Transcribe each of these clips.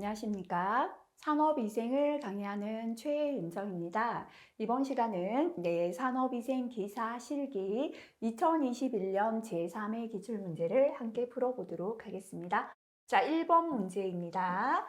안녕하십니까. 산업위생을 강의하는 최은정입니다. 이번 시간은 산업위생 기사 실기 2021년 제3회 기출문제를 함께 풀어보도록 하겠습니다. 자, 1번 문제입니다.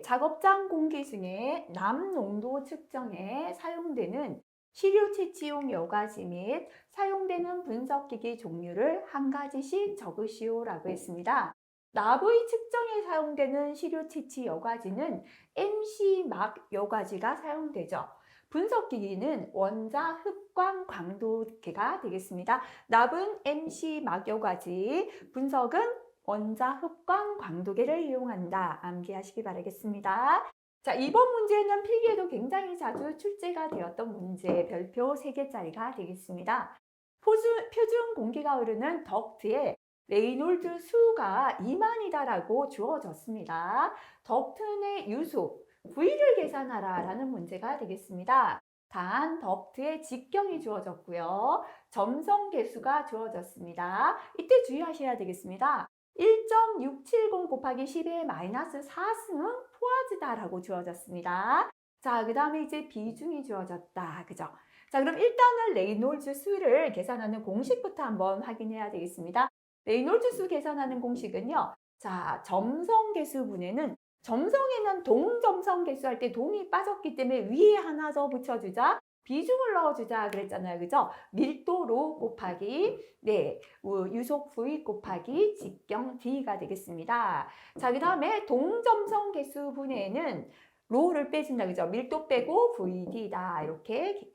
작업장 공기 중에 남농도 측정에 사용되는 시료 채취용 여과지 및 사용되는 분석기기 종류를 한 가지씩 적으시오라고 했습니다. 납의 측정에 사용되는 시료 채취 여과지는 MC-막 여과지가 사용되죠. 분석기기는 원자 흡광 광도계가 되겠습니다. 납은 MC-막 여과지, 분석은 원자 흡광 광도계를 이용한다. 암기하시기 바라겠습니다. 자, 이번 문제는 필기에도 굉장히 자주 출제가 되었던 문제, 별표 3개짜리가 되겠습니다. 표준 공기가 흐르는 덕트에 레이놀드 수가 2만이다라고 주어졌습니다. 덕트 내 유속, V를 계산하라 라는 문제가 되겠습니다. 단, 덕트의 직경이 주어졌고요. 점성 개수가 주어졌습니다. 이때 주의하셔야 되겠습니다. 1.670 곱하기 10의 마이너스 4승은 포화즈다라고 주어졌습니다. 자, 그 다음에 이제 비중이 주어졌다. 그죠? 자, 그럼 일단은 레이놀드 수를 계산하는 공식부터 한번 확인해야 되겠습니다. 레이놀드 수 계산하는 공식은요. 자, 점성계수분에는 점성에는 동점성계수 할 때 동이 빠졌기 때문에 위에 하나 더 붙여주자. 비중을 넣어주자 그랬잖아요. 그죠? 밀도 로 곱하기 유속 V 곱하기 직경 D가 되겠습니다. 자, 그 다음에 동점성계수분에는 로를 빼준다. 그죠? 밀도 빼고 VD다. 이렇게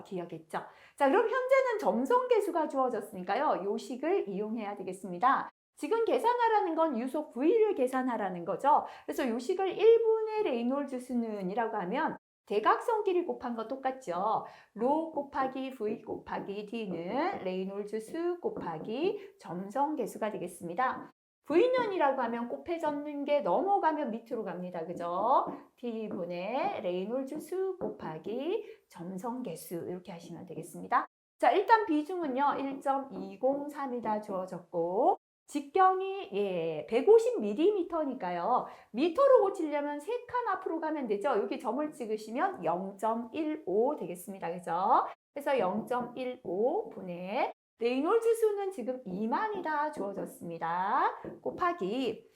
기억했죠. 자, 그럼 현재는 점성계수가 주어졌으니까요. 요식을 이용해야 되겠습니다. 지금 계산하라는 건 유속 V를 계산하라는 거죠. 그래서 요식을 1분의 레이놀드 수는 이라고 하면 대각선끼리 곱한 거 똑같죠. 로 곱하기 V 곱하기 D는 레이놀드 수 곱하기 점성계수가 되겠습니다. V는이라고 하면 곱해졌는 게 넘어가면 밑으로 갑니다. 그죠? D분의 레이놀드 수 곱하기 점성계수 이렇게 하시면 되겠습니다. 자, 일단 비중은요. 1.203이다 주어졌고 직경이 150mm니까요. 미터로 고치려면 3칸 앞으로 가면 되죠. 여기 점을 찍으시면 0.15 되겠습니다. 그죠? 그래서 0.15분의 레이놀드 수는 지금 2만이다 주어졌습니다. 곱하기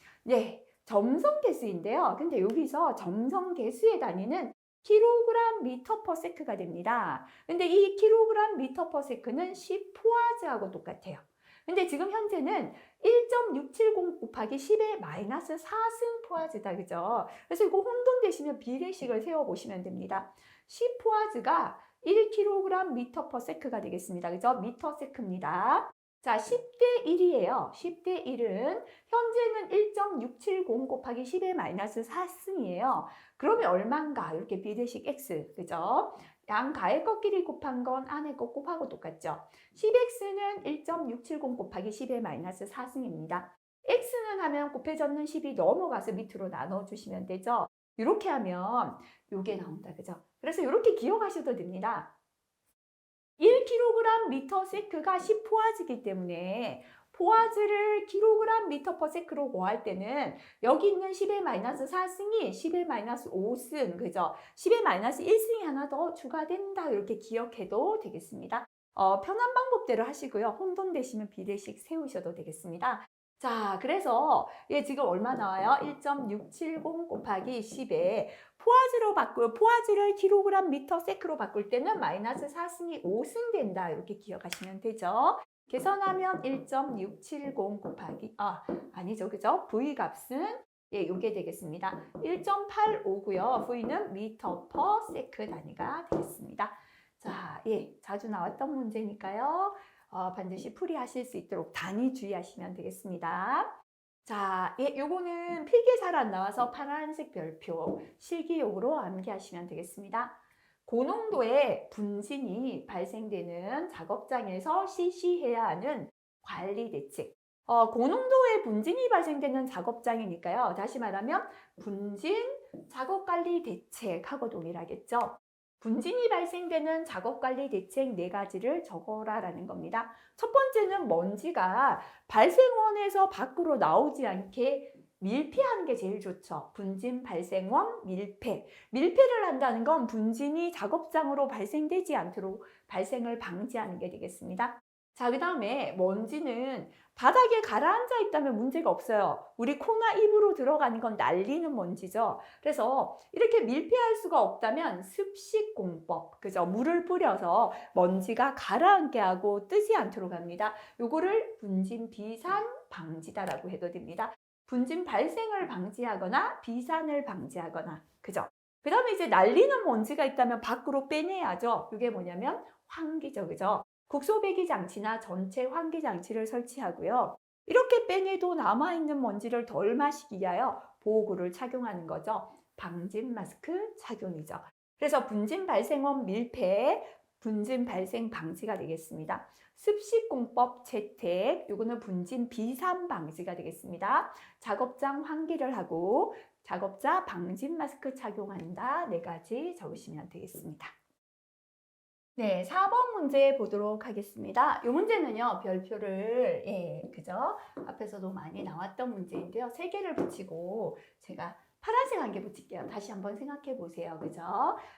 점성계수인데요. 근데 여기서 점성계수의 단위는 킬로그램 미터 퍼 세크가 됩니다. 근데 이 킬로그램 미터 퍼 세크는 10포아즈하고 똑같아요. 근데 지금 현재는 1.670 곱하기 10의 마이너스 4승 포아즈다. 그죠? 그래서 이거 혼돈되시면 비례식을 세워보시면 됩니다. 10포아즈가 1kg 미터 퍼 세크가 되겠습니다. 그죠? 미터 세크입니다. 자, 10대 1이에요. 10대 1은 현재는 1.670 곱하기 10의 마이너스 4승이에요. 그러면 얼마인가? 이렇게 비례식 X. 그죠? 양 가의 것끼리 곱한 건 안에 것 곱하고 똑같죠. 10x는 1.670 곱하기 10의 마이너스 4승입니다. x는 하면 곱해졌는 10이 넘어가서 밑으로 나눠주시면 되죠. 이렇게 하면 이게 나온다. 그죠? 그래서 이렇게 기억하셔도 됩니다. 1kg 미터 세크가 10포아즈이기 때문에 포아즈를 킬로그램 미터 퍼 세크로 구할 때는 여기 있는 10의 마이너스 4승이 10의 마이너스 5승, 그죠? 10의 마이너스 1승이 하나 더 추가된다. 이렇게 기억해도 되겠습니다. 편한 방법대로 하시고요. 혼돈되시면 비례식 세우셔도 되겠습니다. 자, 그래서 지금 얼마 나와요? 1.670 곱하기 10에 포아즈를 킬로그램 미터 세크로 바꿀 때는 마이너스 4승이 5승 된다. 이렇게 기억하시면 되죠. 계산하면 1.670 곱하기 아니죠. 그죠? V 값은 요게 되겠습니다. 1.85고요. V는 미터 퍼 세크 단위가 되겠습니다. 자, 자주 나왔던 문제니까요. 반드시 풀이하실 수 있도록 단위 주의하시면 되겠습니다. 자, 요거는 필기에 잘 안 나와서 파란색 별표 실기용으로 암기하시면 되겠습니다. 고농도의 분진이 발생되는 작업장에서 실시해야 하는 관리 대책. 고농도의 분진이 발생되는 작업장이니까요. 다시 말하면 분진 작업관리 대책하고 동일하겠죠. 분진이 발생되는 작업관리 대책 4가지를 적어라라는 겁니다. 첫 번째는 먼지가 발생원에서 밖으로 나오지 않게 밀폐하는 게 제일 좋죠. 분진 발생원 밀폐. 밀폐를 한다는 건 분진이 작업장으로 발생되지 않도록 발생을 방지하는 게 되겠습니다. 자, 그 다음에 먼지는 바닥에 가라앉아 있다면 문제가 없어요. 우리 코나 입으로 들어가는 건 날리는 먼지죠. 그래서 이렇게 밀폐할 수가 없다면 습식공법, 그죠? 물을 뿌려서 먼지가 가라앉게 하고 뜨지 않도록 합니다. 요거를 분진 비산 방지다라고 해도 됩니다. 분진 발생을 방지하거나 비산을 방지하거나, 그죠? 그 다음에 이제 날리는 먼지가 있다면 밖으로 빼내야죠. 이게 뭐냐면 환기죠, 그죠? 국소배기 장치나 전체 환기 장치를 설치하고요. 이렇게 빼내도 남아있는 먼지를 덜 마시기 위하여 보호구를 착용하는 거죠. 방진 마스크 착용이죠. 그래서 분진 발생원 밀폐, 분진 발생 방지가 되겠습니다. 습식공법 채택, 요거는 분진 비산 방지가 되겠습니다. 작업장 환기를 하고 작업자 방진 마스크 착용한다. 4가지 적으시면 되겠습니다. 네, 4번 문제 보도록 하겠습니다. 이 문제는요, 별표를, 그죠? 앞에서도 많이 나왔던 문제인데요. 3개를 붙이고 제가 파란색 1개 붙일게요. 다시 한번 생각해 보세요. 그죠?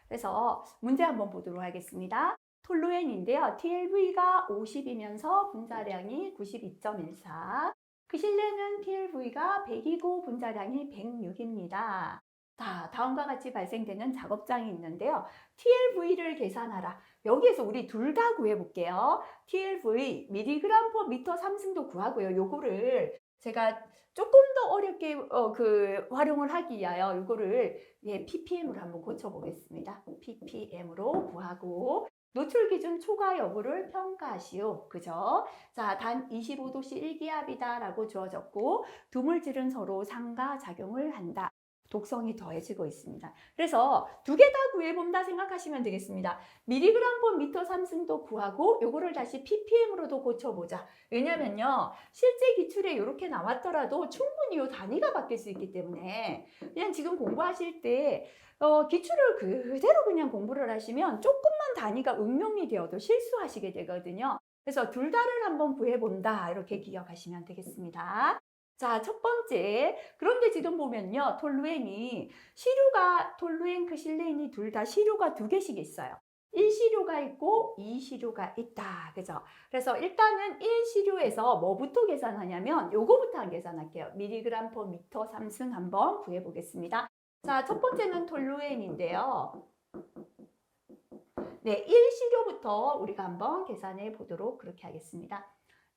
그래서 문제 한번 보도록 하겠습니다. 톨루엔인데요. TLV가 50이면서 분자량이 92.14. 그 실내는 TLV가 100이고 분자량이 106입니다. 자, 다음과 같이 발생되는 작업장이 있는데요. TLV를 계산하라. 여기에서 우리 둘 다 구해볼게요. TLV, 미리그램 퍼 미터 삼승도 구하고요. 요거를 제가 조금 더 어렵게 활용을 하기 위하여 요거를 ppm으로 한번 고쳐보겠습니다. ppm으로 구하고 노출 기준 초과 여부를 평가하시오. 그죠? 자, 단 25도씨 일기압이다라고 주어졌고 두 물질은 서로 상가작용을 한다. 독성이 더해지고 있습니다. 그래서 2개 다 구해본다 생각하시면 되겠습니다. 미리그램 퍼 미터 삼승도 구하고 요거를 다시 ppm으로도 고쳐보자. 왜냐면요, 실제 기출에 이렇게 나왔더라도 충분히 요 단위가 바뀔 수 있기 때문에 그냥 지금 공부하실 때 기출을 그대로 그냥 공부를 하시면 조금만 단위가 응용이 되어도 실수하시게 되거든요. 그래서 둘 다를 한번 구해본다. 이렇게 기억하시면 되겠습니다. 자, 첫 번째. 그런데 지금 보면요. 톨루엔, 크실레인이 둘 다 시료가 2개씩 있어요. 1시료가 있고 2시료가 있다. 그죠? 그래서 일단은 1시료에서 뭐부터 계산하냐면 요거부터 계산할게요. 미리그램 퍼 미터 삼승 한번 구해보겠습니다. 자, 첫 번째는 톨루엔인데요. 네, 1시료부터 우리가 한번 계산해 보도록 그렇게 하겠습니다.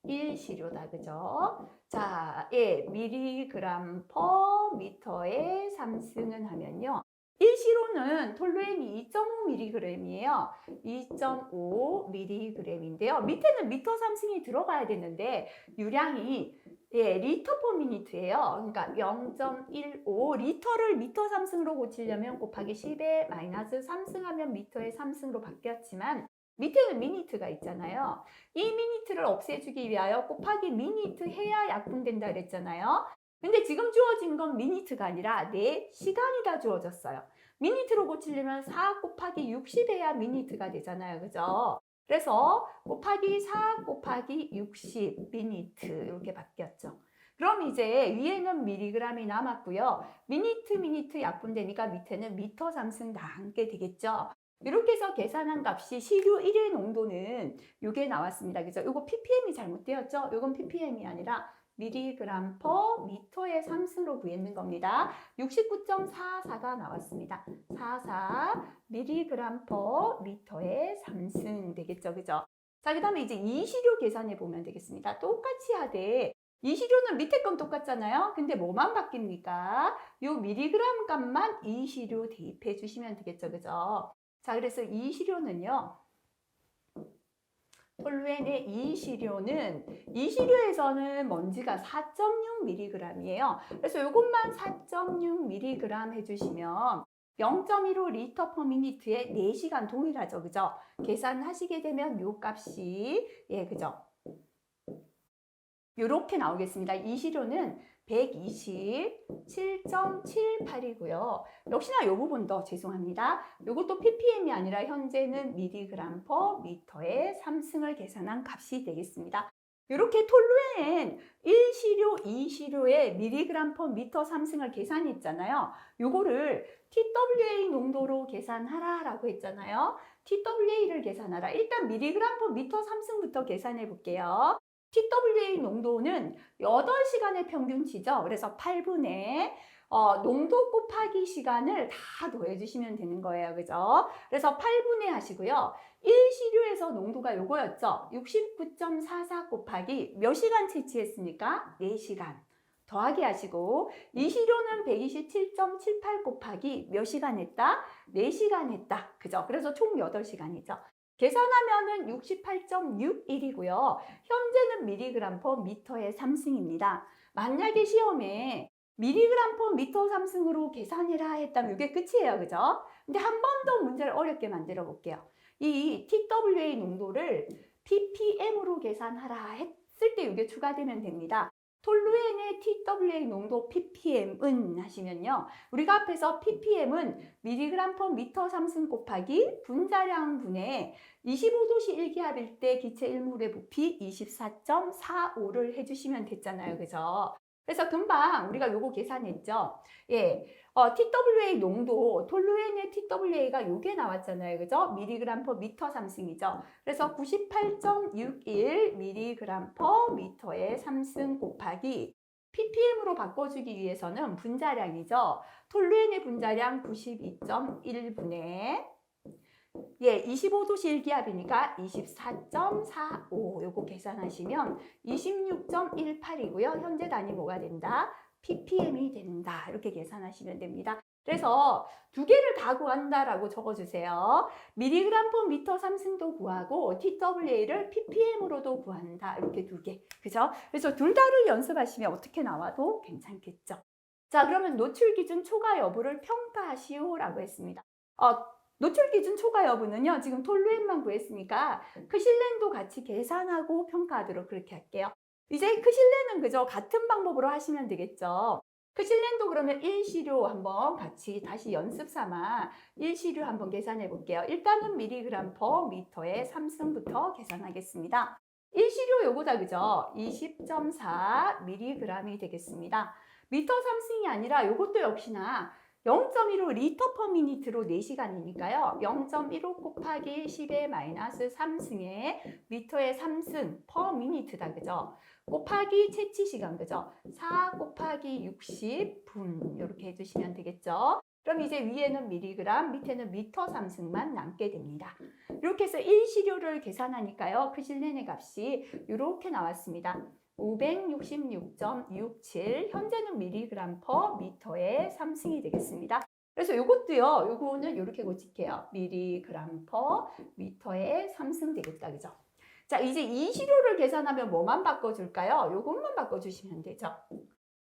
1시료다, 그죠? 자, 미리그램 퍼 미터에 삼승은 하면요. 1시료는 톨루엔이 2.5mg이에요. 2.5mg인데요. 밑에는 미터 삼승이 들어가야 되는데 유량이 리터 퍼 미니트예요. 그러니까 0.15 리터를 미터 삼승으로 고치려면 곱하기 10에 마이너스 3승하면 미터의 3승으로 바뀌었지만 밑에는 미니트가 있잖아요. 이 미니트를 없애주기 위하여 곱하기 미니트 해야 약분된다 그랬잖아요. 근데 지금 주어진 건 미니트가 아니라 내 시간이다 주어졌어요. 미니트로 고치려면 4 곱하기 60 해야 미니트가 되잖아요. 그죠? 그래서 곱하기 4 곱하기 60 미니트 이렇게 바뀌었죠. 그럼 이제 위에는 미리그램이 남았고요. 미니트 약분되니까 밑에는 미터 삼승 남게 되겠죠. 이렇게 해서 계산한 값이 시료 1의 농도는 이게 나왔습니다. 그죠? 이거 ppm이 잘못되었죠? 이건 ppm이 아니라 미리그램 퍼 미터의 삼승으로 구했는 겁니다. 69.44가 나왔습니다. 44 미리그램 퍼 미터의 삼승 되겠죠? 그죠? 자, 그 다음에 이제 이시료 계산해 보면 되겠습니다. 똑같이 하되 이시료는 밑에 건 똑같잖아요. 근데 뭐만 바뀝니까? 요 미리그램 값만 이시료 대입해 주시면 되겠죠? 그죠? 자, 그래서 이 시료는요. 톨루엔의 이 시료에서는 먼지가 4.6mg이에요. 그래서 이것만 4.6mg 해주시면 0.15 리터 퍼 미니트에 4시간 동일하죠. 그죠? 계산하시게 되면 요 값이 그죠? 요렇게 나오겠습니다. 이 시료는 127.78이고요. 역시나 이 부분도 죄송합니다. 이것도 ppm이 아니라 현재는 미리그램 퍼 미터의 삼승을 계산한 값이 되겠습니다. 이렇게 톨루엔 1시료, 2시료의 밀리그램 퍼 미터 삼승을 계산했잖아요. 요거를 TWA 농도로 계산하라라고 했잖아요. TWA를 계산하라. 일단 밀리그램 퍼 미터 삼승부터 계산해 볼게요. TWA 농도는 8시간의 평균치죠. 그래서 8분의 농도 곱하기 시간을 다 더해주시면 되는 거예요. 그죠? 그래서 8분의 하시고요. 1시료에서 농도가 요거였죠. 69.44 곱하기 몇 시간 채취했습니까? 4시간. 더하기 하시고 2시료는 127.78 곱하기 몇 시간 했다? 4시간 했다. 그죠? 그래서 총 8시간이죠. 계산하면은 68.61이고요. 현재는 밀리그램 퍼 미터의 3승입니다. 만약에 시험에 밀리그램 퍼 미터 3승으로 계산해라 했다면 이게 끝이에요. 그죠? 근데 한 번 더 문제를 어렵게 만들어 볼게요. 이 TWA 농도를 ppm으로 계산하라 했을 때 이게 추가되면 됩니다. 톨루엔의 TWA 농도 ppm은 하시면요. 우리가 앞에서 ppm은 밀리그램 퍼 미터 3승 곱하기 분자량 분의 25도씨 일기압일 때 기체 1몰의 부피 24.45를 해주시면 됐잖아요. 그죠? 그래서 금방 우리가 요거 계산했죠. 예. TWA 농도, 톨루엔의 TWA가 요게 나왔잖아요. 그죠? 밀리그램 퍼 미터 3승이죠. 그래서 98.61 밀리그램 퍼 미터의 3승 곱하기 ppm으로 바꿔주기 위해서는 분자량이죠. 톨루엔의 분자량 92.1분의 25도씨 일기압이니까 24.45 요거 계산하시면 26.18이고요. 현재 단위 뭐가 된다? ppm이 된다. 이렇게 계산하시면 됩니다. 그래서 두 개를 다 구한다라고 적어주세요. 밀리그램 퍼 미터 3승도 구하고 TWA를 ppm으로도 구한다. 이렇게 두 개. 그죠? 그래서 둘 다를 연습하시면 어떻게 나와도 괜찮겠죠. 자, 그러면 노출 기준 초과 여부를 평가하시오라고 했습니다. 노출 기준 초과 여부는요. 지금 톨루엔만 구했으니까 크실렌도 같이 계산하고 평가하도록 그렇게 할게요. 이제 크실렌은 그저 같은 방법으로 하시면 되겠죠. 크실렌도 그러면 1시료 한번 같이 다시 연습 삼아 1시료 한번 계산해 볼게요. 일단은 밀리그램 퍼 미터의 3승부터 계산하겠습니다. 1시료 요거다 그죠? 20.4 밀리그램이 되겠습니다. 미터 3승이 아니라 요것도 역시나 0.15 리터 퍼 미니트로 4시간이니까요. 0.15 곱하기 10의 마이너스 3승에 미터의 3승 퍼 미니트다. 그죠? 곱하기 채취 시간. 그죠? 4 곱하기 60분 이렇게 해주시면 되겠죠? 그럼 이제 위에는 밀리그램, 밑에는 미터 3승만 남게 됩니다. 이렇게 해서 1시료를 계산하니까요. 크실렌의 값이 이렇게 나왔습니다. 566.67 현재는 밀리그램 퍼 미터의 3승이 되겠습니다. 그래서 요것도요. 요거는 이렇게 고칠게요. 밀리그램 퍼 미터의 3승 되겠다. 그죠? 자, 이제 이 시료를 계산하면 뭐만 바꿔줄까요? 요것만 바꿔주시면 되죠.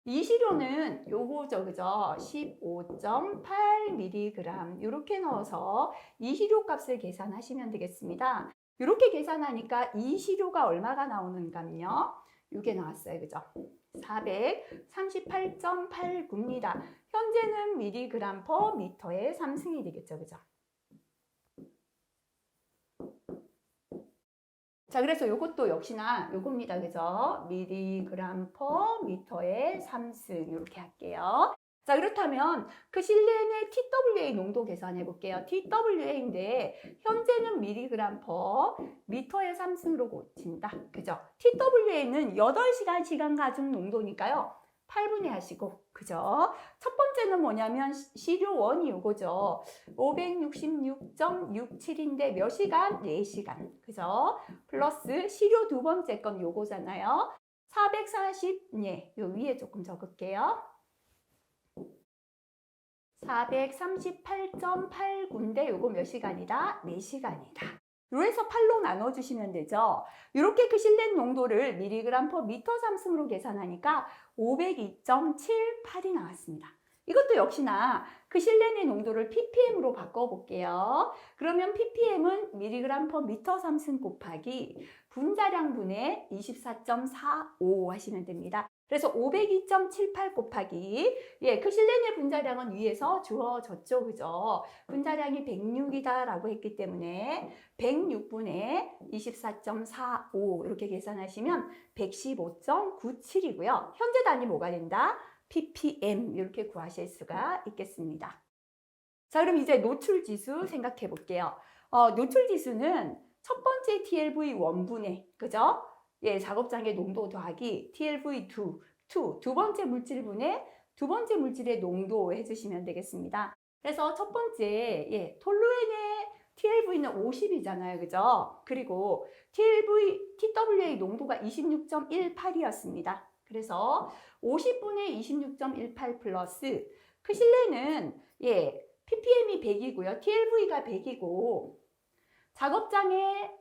이 시료는 요거죠. 그죠? 15.8mg 이렇게 넣어서 이 시료 값을 계산하시면 되겠습니다. 이렇게 계산하니까 이 시료가 얼마가 나오는가요? 이게 나왔어요. 그죠? 438.89입니다. 현재는 밀리그램 퍼 미터의 3승이 되겠죠. 그죠? 자, 그래서 이것도 역시나 요겁니다. 그죠? 밀리그램 퍼 미터의 3승 이렇게 할게요. 자, 그렇다면 크실렌의 TWA 농도 계산해 볼게요. TWA인데 현재는 밀리그램 퍼 미터의 3승으로 고친다. 그죠? TWA는 8시간 시간 가중 농도니까요. 8분의 하시고, 그죠? 첫 번째는 뭐냐면 시료 1이 요거죠. 566.67인데 몇 시간? 4시간. 그죠? 플러스 시료 두 번째 건 요거잖아요. 440, 요 위에 조금 적을게요. 438.89인데 요거 몇 시간이다? 4시간이다. 요래서 8로 나눠주시면 되죠. 이렇게 크실렌 농도를 밀리그램 퍼 미터 3승으로 계산하니까 502.78이 나왔습니다. 이것도 역시나 크실렌의 농도를 ppm으로 바꿔볼게요. 그러면 ppm은 밀리그램 퍼 미터 3승 곱하기 분자량 분의 24.45 하시면 됩니다. 그래서 502.78 곱하기 그 실내내 분자량은 위에서 주어졌죠. 그죠? 분자량이 106이다라고 했기 때문에 106분의 24.45 이렇게 계산하시면 115.97이고요. 현재 단위 뭐가 된다? ppm 이렇게 구하실 수가 있겠습니다. 자, 그럼 이제 노출 지수 생각해 볼게요. 노출 지수는 첫 번째 TLV 1분의, 그죠? 작업장의 농도 더하기 TLV 2 번째 물질분의 두 번째 물질의 농도 해주시면 되겠습니다. 그래서 첫 번째, 톨루엔의 TLV는 50이잖아요. 그죠? 그리고 TW의 농도가 26.18이었습니다. 그래서 50분의 26.18 플러스 그 실내는 ppm이 100이고요. TLV가 100이고 작업장에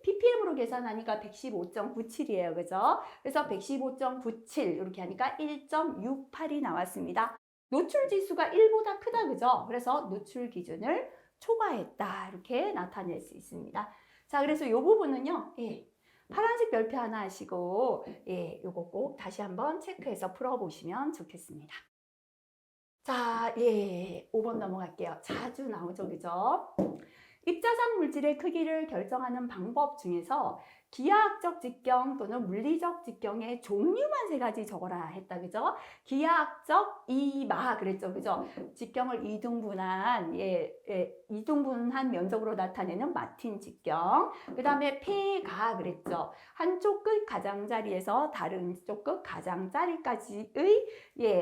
ppm으로 계산하니까 115.97이에요. 그죠? 그래서 115.97 이렇게 하니까 1.68이 나왔습니다. 노출 지수가 1보다 크다. 그죠? 그래서 노출 기준을 초과했다. 이렇게 나타낼 수 있습니다. 자, 그래서 이 부분은요. 파란색 별표 하나 하시고 요거 꼭 다시 한번 체크해서 풀어보시면 좋겠습니다. 자, 5번 넘어갈게요. 자주 나오죠, 그죠? 입자상 물질의 크기를 결정하는 방법 중에서 기하학적 직경 또는 물리적 직경의 종류만 3가지 적어라 했다, 그죠? 기하학적 이마 그랬죠, 그죠? 직경을 이등분한 이등분한 면적으로 나타내는 마틴 직경. 그 다음에 폐가 그랬죠. 한쪽 끝 가장자리에서 다른 쪽 끝 가장자리까지의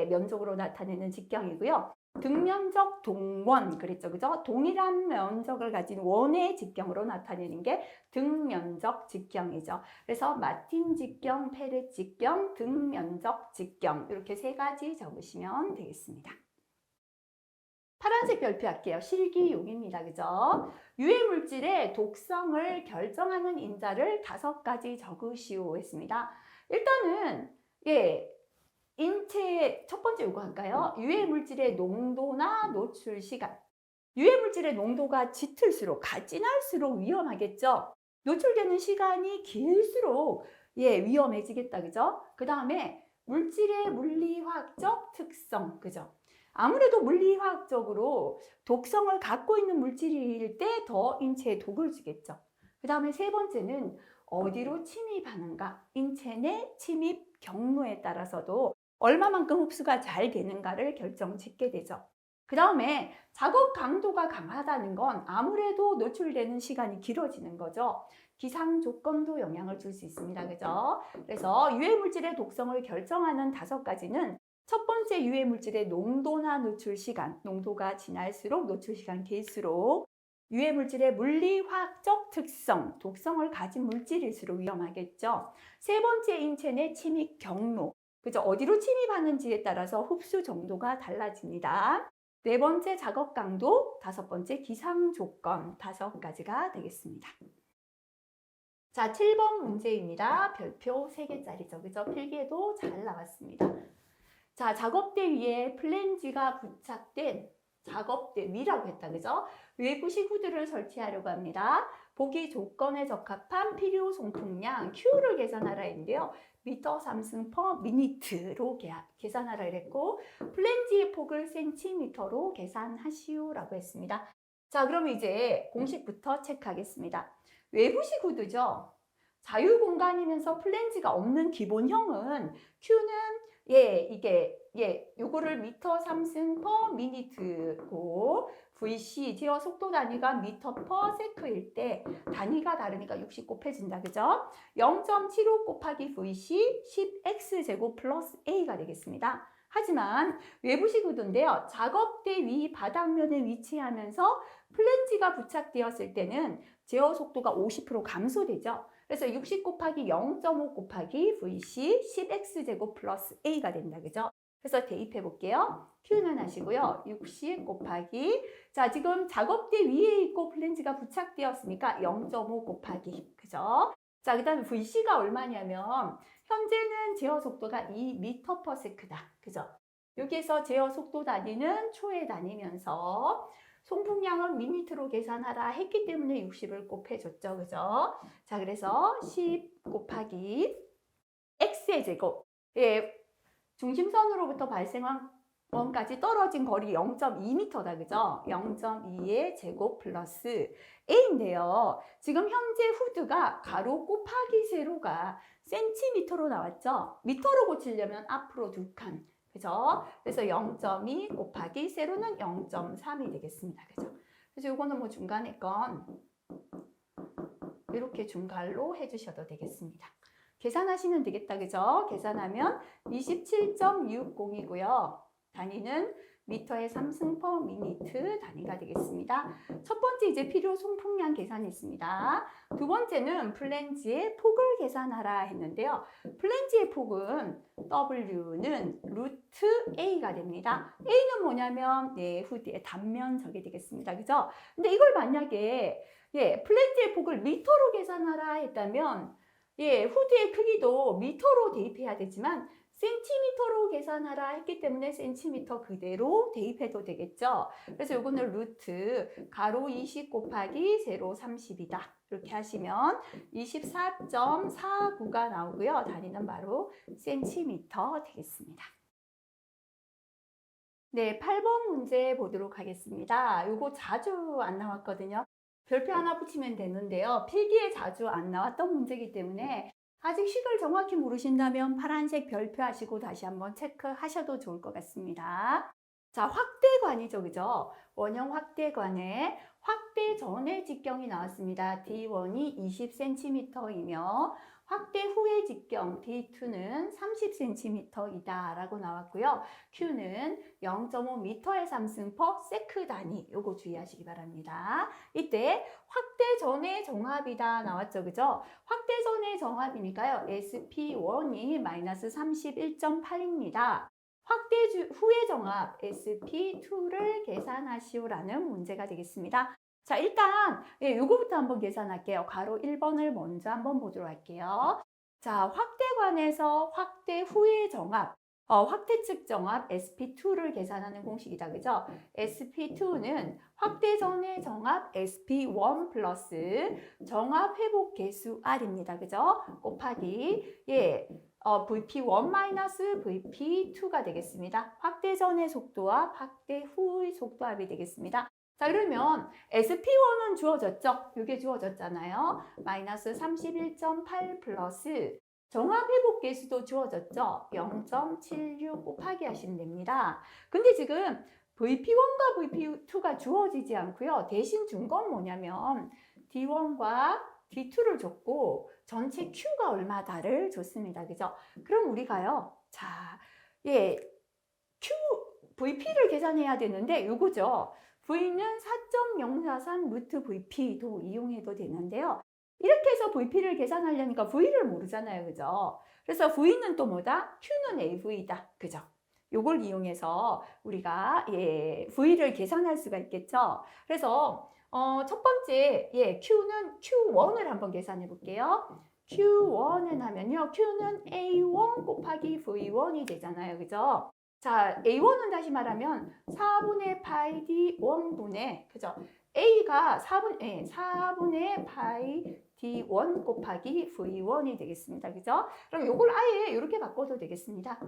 면적으로 나타내는 직경이고요. 등면적 동원 그랬죠, 그죠? 동일한 면적을 가진 원의 직경으로 나타내는 게 등면적 직경이죠. 그래서 마틴 직경, 페렛 직경, 등면적 직경 이렇게 3가지 적으시면 되겠습니다. 파란색 별표 할게요. 실기용입니다. 그죠? 유해 물질의 독성을 결정하는 인자를 5가지 적으시오 했습니다. 일단은 인체 첫 번째 요거 할까요? 유해 물질의 농도나 노출 시간. 유해 물질의 농도가 짙을수록 진할수록 위험하겠죠. 노출되는 시간이 길수록 위험해지겠다. 그죠? 그 다음에 물질의 물리화학적 특성. 그죠? 아무래도 물리화학적으로 독성을 갖고 있는 물질일 때 더 인체에 독을 주겠죠. 그 다음에 3번째는 어디로 침입하는가. 인체 내 침입 경로에 따라서도 얼마만큼 흡수가 잘 되는가를 결정짓게 되죠. 그 다음에 작업 강도가 강하다는 건 아무래도 노출되는 시간이 길어지는 거죠. 기상 조건도 영향을 줄 수 있습니다. 그죠? 그래서 유해 물질의 독성을 결정하는 5가지는 첫 번째 유해 물질의 농도나 노출 시간, 농도가 진할수록 노출 시간 길수록 유해 물질의 물리화학적 특성, 독성을 가진 물질일수록 위험하겠죠. 3번째 인체 내 침입 경로, 그죠? 어디로 침입하는지에 따라서 흡수 정도가 달라집니다. 4번째 작업 강도, 5번째 기상 조건, 5가지가 되겠습니다. 자, 7번 문제입니다. 별표 3개짜리죠. 그죠? 필기에도 잘 나왔습니다. 자, 작업대 위에 플랜지가 부착된 작업대 위라고 했다. 그죠? 외부 시구들을 설치하려고 합니다. 보기 조건에 적합한 필요 송풍량 Q를 계산하라 했는데요. 미터 3승 퍼 미니트로 계산하라 했고 플랜지의 폭을 센티미터로 계산하시오라고 했습니다. 자, 그럼 이제 공식부터 체크하겠습니다. 외부 시구드죠. 자유 공간이면서 플랜지가 없는 기본형은 Q는 요거를 미터 3승 퍼 미니트고 VC 제어 속도 단위가 미터 퍼 세크일 때 단위가 다르니까 60 곱해진다. 그죠? 0.75 곱하기 VC 10x 제곱 플러스 A가 되겠습니다. 하지만 외부시구도인데요. 작업대 위 바닥면에 위치하면서 플랜지가 부착되었을 때는 제어 속도가 50% 감소되죠. 그래서 60 곱하기 0.5 곱하기 VC 10x 제곱 플러스 A가 된다. 그죠? 그래서 대입해 볼게요. Q는 하시고요. 60 곱하기 자, 지금 작업대 위에 있고 플랜지가 부착되었으니까 0.5 곱하기 그죠? 자, 그 다음에 VC가 얼마냐면 현재는 제어 속도가 2m/s다. 그죠? 여기에서 제어 속도 단위는 초에 다니면서 송풍량은 미니트로 계산하라 했기 때문에 60을 곱해줬죠. 그죠? 자, 그래서 10 곱하기 x의 제곱 예, 중심선으로부터 발생한 원까지 떨어진 거리 0.2m다. 그죠? 0.2의 제곱 플러스 A인데요. 지금 현재 후드가 가로 곱하기 세로가 센티미터로 나왔죠? 미터로 고치려면 앞으로 2칸. 그죠? 그래서 0.2 곱하기 세로는 0.3이 되겠습니다. 그죠? 그래서 이거는 뭐 중간에 건 이렇게 중괄로 해주셔도 되겠습니다. 계산하시면 되겠다. 그죠? 계산하면 27.602고요. 단위는 미터의 3승 퍼 미니트 단위가 되겠습니다. 첫 번째 이제 필요 송풍량 계산이 있습니다. 두 번째는 플랜지의 폭을 계산하라 했는데요. 플랜지의 폭은 W는 루트 A가 됩니다. A는 뭐냐면 후드의 단면적이 되겠습니다. 그죠? 근데 이걸 만약에 플랜지의 폭을 미터로 계산하라 했다면 후드의 크기도 미터로 대입해야 되지만 센티미터로 계산하라 했기 때문에 센티미터 그대로 대입해도 되겠죠. 그래서 요거는 루트 가로 20 곱하기 세로 30이다. 이렇게 하시면 24.49가 나오고요. 단위는 바로 센티미터 되겠습니다. 네, 8번 문제 보도록 하겠습니다. 요거 자주 안 나왔거든요. 별표 하나 붙이면 되는데요. 필기에 자주 안 나왔던 문제이기 때문에 아직 식을 정확히 모르신다면 파란색 별표 하시고 다시 한번 체크하셔도 좋을 것 같습니다. 자, 확대관이죠. 그죠? 원형 확대관에 확대 전의 직경이 나왔습니다. D1이 20cm이며 확대 후의 직경 D2는 30cm이다 라고 나왔고요. Q는 0.5m의 3승 퍼 세크 단위, 요거 주의하시기 바랍니다. 이때 확대 전의 정합이다 나왔죠. 그죠? 확대 전의 정합이니까요. SP1이 마이너스 31.8입니다. 확대 후의 정합 SP2를 계산하시오라는 문제가 되겠습니다. 자, 일단 요거부터 한번 계산할게요. 가로 1번을 먼저 한번 보도록 할게요. 자, 확대관에서 확대 후의 정합, 확대 측 정합 SP2를 계산하는 공식이다. 그죠? SP2는 확대 전의 정합 SP1 플러스 정합 회복 개수 R입니다. 그죠? 곱하기 VP1 마이너스 VP2가 되겠습니다. 확대 전의 속도와 확대 후의 속도합이 되겠습니다. 자, 그러면 SP1은 주어졌죠? 이게 주어졌잖아요. 마이너스 31.8 플러스 정합 회복 개수도 주어졌죠? 0.76 곱하기 하시면 됩니다. 근데 지금 VP1과 VP2가 주어지지 않고요. 대신 준 건 뭐냐면 D1과 D2를 줬고 전체 Q가 얼마다를 줬습니다. 그죠? 그럼 우리가요. 자, VP를 계산해야 되는데 요거죠. V는 4.043 루트 VP도 이용해도 되는데요. 이렇게 해서 VP를 계산하려니까 V를 모르잖아요. 그죠? 그래서 V는 또 뭐다? Q는 AV다. 그죠? 요걸 이용해서 우리가 V를 계산할 수가 있겠죠? 그래서 첫 번째 Q는 Q1을 한번 계산해 볼게요. Q1은 하면요. Q는 A1 곱하기 V1이 되잖아요. 그죠? 자, A1은 다시 말하면 4분의 파이 D1분의, 그죠? A가 4분의 파이 D1 곱하기 V1이 되겠습니다. 그죠? 그럼 요걸 아예 이렇게 바꿔도 되겠습니다.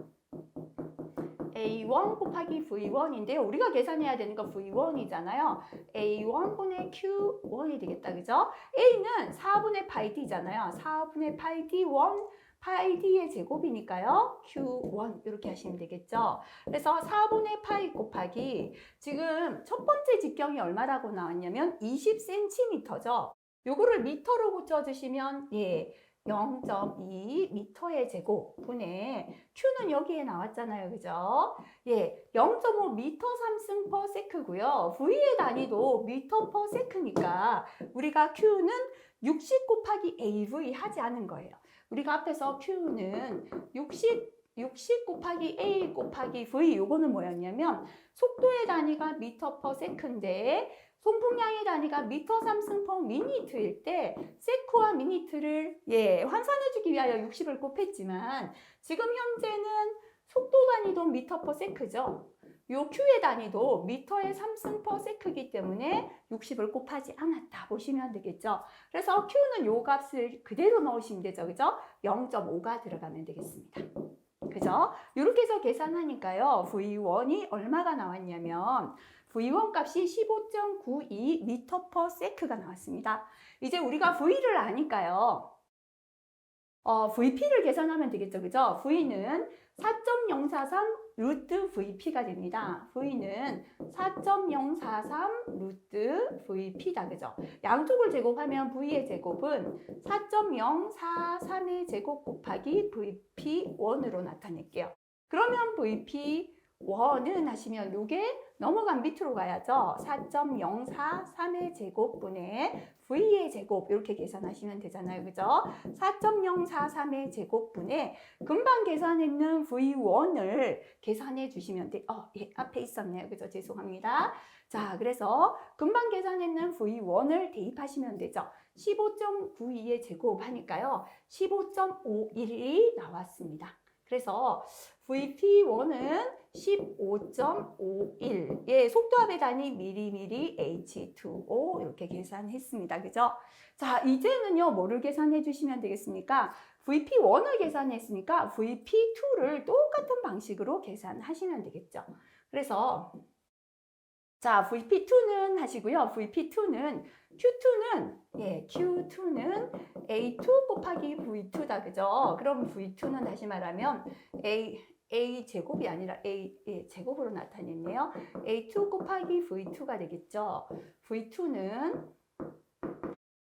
A1 곱하기 V1인데요. 우리가 계산해야 되는 건 V1이잖아요. A1분의 Q1이 되겠다. 그죠? A는 4분의 파이 D잖아요. 4분의 파이 D1 파이 D의 제곱이니까요. Q1 이렇게 하시면 되겠죠. 그래서 4분의 파이 곱하기 지금 첫 번째 직경이 얼마라고 나왔냐면 20cm죠. 요거를 미터로 고쳐주시면 0.2 미터의 제곱 분의 Q는 여기에 나왔잖아요. 그죠? 0.5 미터 3승 퍼 세크고요. V의 단위도 미터 퍼 세크니까 우리가 Q는 60 곱하기 AV 하지 않은 거예요. 우리가 앞에서 Q는 60 곱하기 A 곱하기 V 요거는 뭐였냐면 속도의 단위가 미터 퍼 세크인데 송풍량의 단위가 미터 3승 퍼 미니트일 때 세크와 미니트를 환산해주기 위하여 60을 곱했지만 지금 현재는 속도 단위도 미터 퍼 세크죠. 요 Q의 단위도 미터의 3승 퍼 세크이기 때문에 60을 곱하지 않았다 보시면 되겠죠. 그래서 Q는 요 값을 그대로 넣으시면 되죠. 그죠? 0.5가 들어가면 되겠습니다. 그죠? 이렇게 해서 계산하니까요. V1이 얼마가 나왔냐면 V1 값이 15.92 m/s가 나왔습니다. 이제 우리가 V를 아니까요. VP를 계산하면 되겠죠. 그죠? V는 4.043 루트 VP가 됩니다. V는 4.043 루트 VP다. 그죠? 양쪽을 제곱하면 V의 제곱은 4.043의 제곱 곱하기 VP1으로 나타낼게요. 그러면 VP1은 하시면 요게 넘어간 밑으로 가야죠. 4.043의 제곱분의 V의 제곱 이렇게 계산하시면 되잖아요. 그죠? 4.043의 제곱분의 금방 계산했는 V1을 계산해 주시면 돼. 예, 앞에 있었네요. 그죠? 죄송합니다. 자, 그래서 금방 계산했는 V1을 대입하시면 되죠. 15.92의 제곱 하니까요. 15.51이 나왔습니다. 그래서 VP1은 15.51. 예, 속도합의 단위 미리미리 H2O 이렇게 계산했습니다. 그죠? 자, 이제는요, 뭐를 계산해 주시면 되겠습니까? VP1을 계산했으니까 VP2를 똑같은 방식으로 계산하시면 되겠죠. 그래서 자, VP2는 하시고요. VP2는 Q2는 A2 곱하기 V2다. 그죠? 그럼 V2는 다시 말하면 A 제곱이 아니라 A 제곱으로 나타냈네요. A2 곱하기 V2가 되겠죠. V2는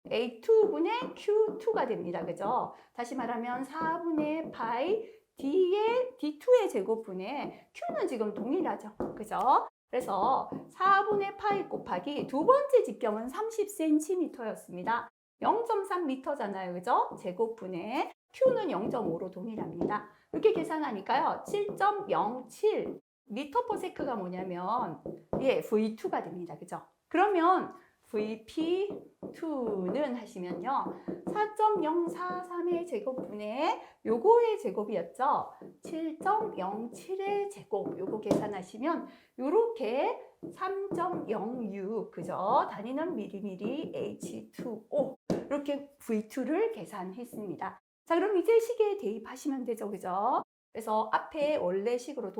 A2분의 Q2가 됩니다. 그죠? 다시 말하면 4분의 파이 D의 D2의 제곱분의 Q는 지금 동일하죠. 그죠? 그래서 4분의 파이 곱하기 두 번째 직경은 30cm였습니다. 0.3m잖아요. 그죠? 제곱분의 Q는 0.5로 동일합니다. 이렇게 계산하니까요. 7.07 m/s가 뭐냐면 V2가 됩니다. 그죠? 그러면 VP2는 하시면요. 4.043의 제곱분의 요거의 제곱이었죠. 7.07의 제곱 요거 계산하시면 요렇게 3.06 그죠? 단위는 미리미리 H2O 이렇게 V2를 계산했습니다. 자, 그럼 이제 식에 대입하시면 되죠. 그죠? 그래서 앞에 원래 식으로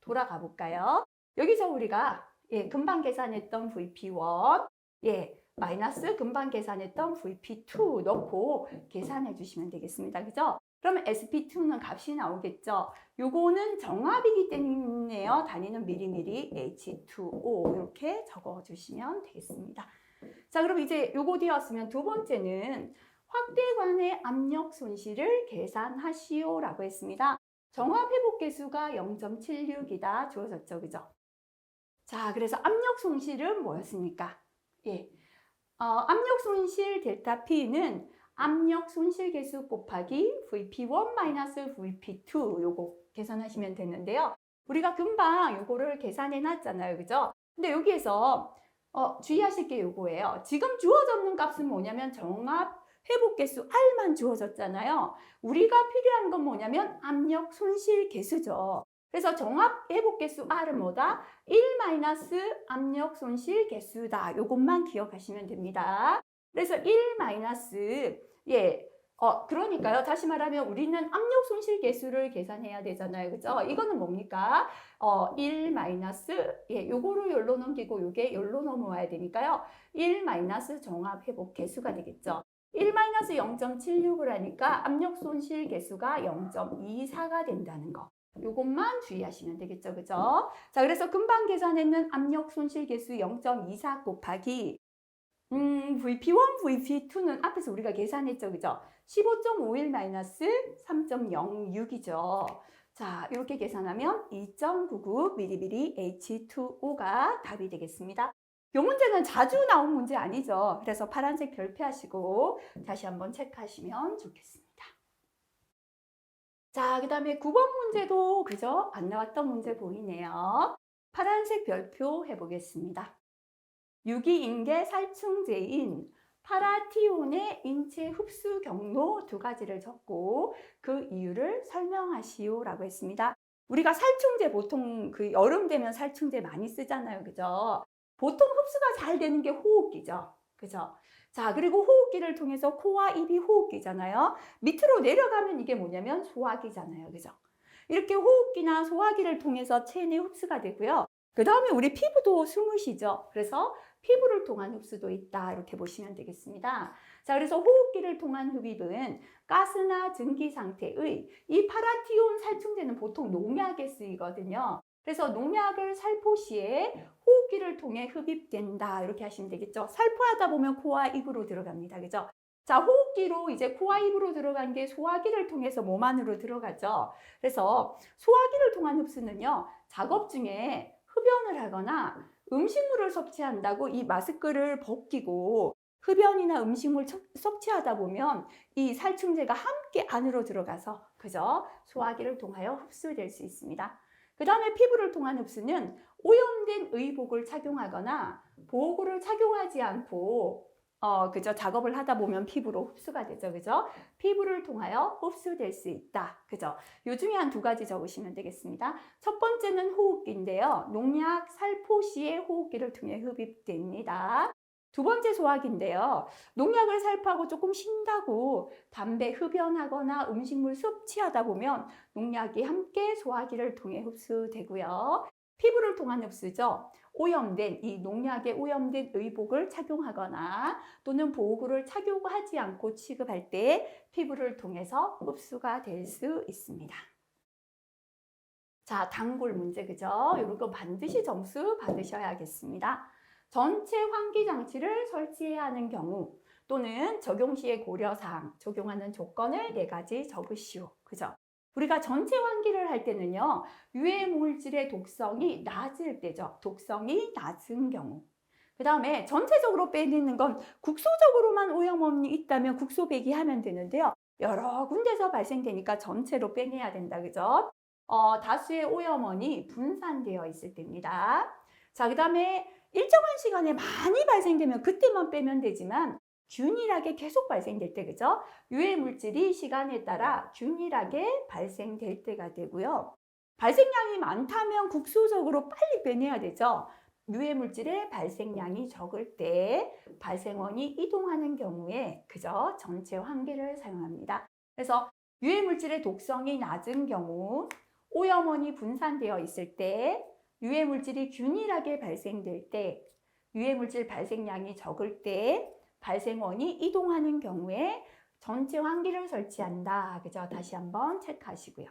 돌아가 볼까요? 여기서 우리가 금방 계산했던 VP1 마이너스 금방 계산했던 VP2 넣고 계산해 주시면 되겠습니다. 그죠? 그러면 SP2는 값이 나오겠죠? 요거는 정합이기 때문에요. 단위는 미리미리 H2O 이렇게 적어 주시면 되겠습니다. 자, 그럼 이제 요거 되었으면 두 번째는 확대관의 압력 손실을 계산하시오라고 했습니다. 정합 회복 계수가 0.76이다 주어졌죠. 그죠? 자, 그래서 압력 손실은 뭐였습니까? 압력 손실 델타 P는 압력 손실 계수 곱하기 VP1 VP2 요거 계산하시면 되는데요. 우리가 금방 요거를 계산해 놨잖아요. 그죠? 근데 여기에서 주의하실 게 요거예요. 지금 주어졌는 값은 뭐냐면 정합 회복 계수 R만 주어졌잖아요. 우리가 필요한 건 뭐냐면 압력 손실 계수죠. 그래서 정합 회복 개수 R은 뭐다? 1 압력 손실 개수다. 요것만 기억하시면 됩니다. 그래서 1 그러니까요. 다시 말하면 우리는 압력 손실 개수를 계산해야 되잖아요. 그죠? 이거는 뭡니까? 1 요거를 열로 넘기고 요게 열로 넘어와야 되니까요. 1 정합 회복 개수가 되겠죠. 1 0.76을 하니까 압력 손실 개수가 0.24가 된다는 거. 요것만 주의하시면 되겠죠. 그죠? 자, 그래서 금방 계산했는 압력 손실 개수 0.24 곱하기 VP1, VP2는 앞에서 우리가 계산했죠. 그죠? 15.51 마이너스 3.06이죠. 자, 이렇게 계산하면 2.99 H2O가 답이 되겠습니다. 이 문제는 자주 나온 문제 아니죠. 그래서 파란색 별표하시고 다시 한번 체크하시면 좋겠습니다. 자, 그 다음에 9번 문제도 그죠? 안 나왔던 문제 보이네요. 파란색 별표 해보겠습니다. 유기인계 살충제인 파라티온의 인체 흡수 경로 두 가지를 적고 그 이유를 설명하시오라고 했습니다. 우리가 살충제 보통 그 여름 되면 살충제 많이 쓰잖아요. 그죠? 보통 흡수가 잘 되는 게 호흡기죠. 그죠? 자, 그리고 호흡기를 통해서 코와 입이 호흡기잖아요. 밑으로 내려가면 이게 뭐냐면 소화기잖아요. 그죠? 이렇게 호흡기나 소화기를 통해서 체내 흡수가 되고요. 그 다음에 우리 피부도 숨을 쉬죠. 그래서 피부를 통한 흡수도 있다. 이렇게 보시면 되겠습니다. 자, 그래서 호흡기를 통한 흡입은 가스나 증기 상태의 이 파라티온 살충제는 보통 농약에 쓰이거든요. 그래서 농약을 살포시에 호흡기를 통해 흡입된다. 이렇게 하시면 되겠죠. 살포하다 보면 코와 입으로 들어갑니다. 그죠? 자, 호흡기로 이제 코와 입으로 들어간 게 소화기를 통해서 몸 안으로 들어가죠. 그래서 소화기를 통한 흡수는요, 작업 중에 흡연을 하거나 음식물을 섭취한다고 이 마스크를 벗기고 흡연이나 음식물 섭취하다 보면 이 살충제가 함께 안으로 들어가서 그죠? 소화기를 통하여 흡수될 수 있습니다. 그 다음에 피부를 통한 흡수는 오염된 의복을 착용하거나 보호구를 착용하지 않고 그죠? 작업을 하다 보면 피부로 흡수가 되죠. 그죠? 피부를 통하여 흡수될 수 있다. 그죠? 요 중에 한 두 가지 적으시면 되겠습니다. 첫 번째는 호흡기인데요. 농약 살포 시에 호흡기를 통해 흡입됩니다. 두 번째 소화기인데요. 농약을 살포하고 조금 쉰다고 담배 흡연하거나 음식물 섭취하다 보면 농약이 함께 소화기를 통해 흡수되고요. 피부를 통한 흡수죠. 오염된 이 농약에 오염된 의복을 착용하거나 또는 보호구를 착용하지 않고 취급할 때 피부를 통해서 흡수가 될 수 있습니다. 자, 단골 문제 그죠? 이거 반드시 점수 받으셔야겠습니다. 전체 환기 장치를 설치해야 하는 경우 또는 적용 시의 고려사항, 적용하는 조건을 4가지 적으시오. 그죠? 우리가 전체 환기를 할 때는요, 유해 물질의 독성이 낮을 때죠. 독성이 낮은 경우. 그 다음에 전체적으로 빼내는 건 국소적으로만 오염이 있다면 국소 배기하면 되는데요. 여러 군데서 발생되니까 전체로 빼내야 된다. 그죠? 다수의 오염원이 분산되어 있을 때입니다. 자, 그 다음에 일정한 시간에 많이 발생되면 그때만 빼면 되지만 균일하게 계속 발생될 때, 그죠? 유해 물질이 시간에 따라 균일하게 발생될 때가 되고요. 발생량이 많다면 국소적으로 빨리 빼내야 되죠. 유해 물질의 발생량이 적을 때 발생원이 이동하는 경우에 그저 전체 환기를 사용합니다. 그래서 유해 물질의 독성이 낮은 경우, 오염원이 분산되어 있을 때, 유해 물질이 균일하게 발생될 때, 유해 물질 발생량이 적을 때, 발생원이 이동하는 경우에 전체 환기를 설치한다. 그죠? 다시 한번 체크하시고요.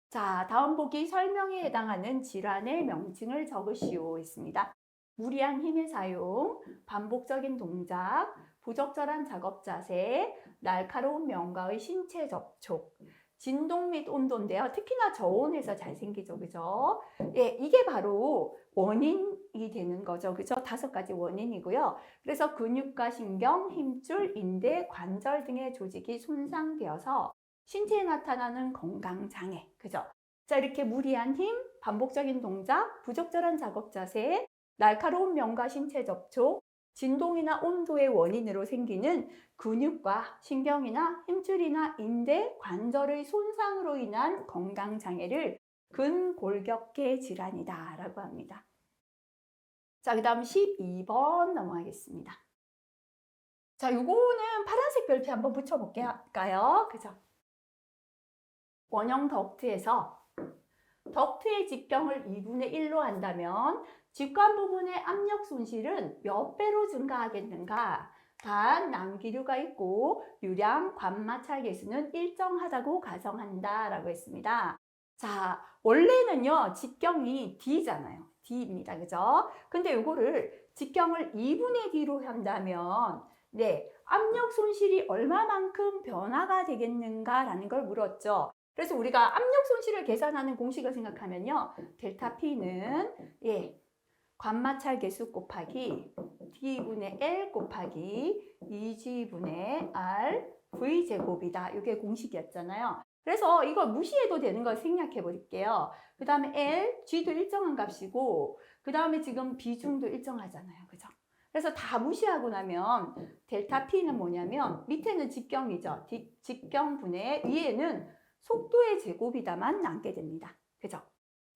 자, 다음 보기 설명에 해당하는 질환의 명칭을 적으시오 있습니다. 무리한 힘의 사용, 반복적인 동작, 부적절한 작업 자세, 날카로운 면과의 신체 접촉, 진동 및 온도인데요. 특히나 저온에서 잘 생기죠. 그죠? 예, 이게 바로 원인이 되는 거죠. 그죠? 5가지 원인이고요. 그래서 근육과 신경, 힘줄, 인대, 관절 등의 조직이 손상되어서 신체에 나타나는 건강장애. 그죠? 자, 이렇게 무리한 힘, 반복적인 동작, 부적절한 작업 자세, 날카로운 면과 신체 접촉, 진동이나 온도의 원인으로 생기는 근육과 신경이나 힘줄이나 인대, 관절의 손상으로 인한 건강장애를 근골격계 질환이다 라고 합니다. 자, 그 다음 12번 넘어가겠습니다. 자, 요거는 파란색 별표 한번 붙여볼까요? 그죠? 원형 덕트에서 덕트의 직경을 2분의 1로 한다면 직관 부분의 압력 손실은 몇 배로 증가하겠는가? 단, 남기류가 있고 유량, 관마찰 계수는 일정하다고 가정한다 라고 했습니다. 자, 원래는요, 직경이 D잖아요. D입니다. 그죠? 근데 요거를 직경을 2분의 D로 한다면 네, 압력 손실이 얼마만큼 변화가 되겠는가라는 걸 물었죠. 그래서 우리가 압력 손실을 계산하는 공식을 생각하면요. 델타 P는 관마찰 계수 곱하기 D분의 L 곱하기 2G분의 R V제곱이다. 이게 공식이었잖아요. 그래서 이거 무시해도 되는 걸 생략해 볼게요. 그 다음에 L, G도 일정한 값이고 그 다음에 지금 비중도 일정하잖아요. 그죠? 그래서 다 무시하고 나면 델타 P는 뭐냐면 밑에는 직경이죠. 직경분의 위에는 속도의 제곱이다만 남게 됩니다. 그죠?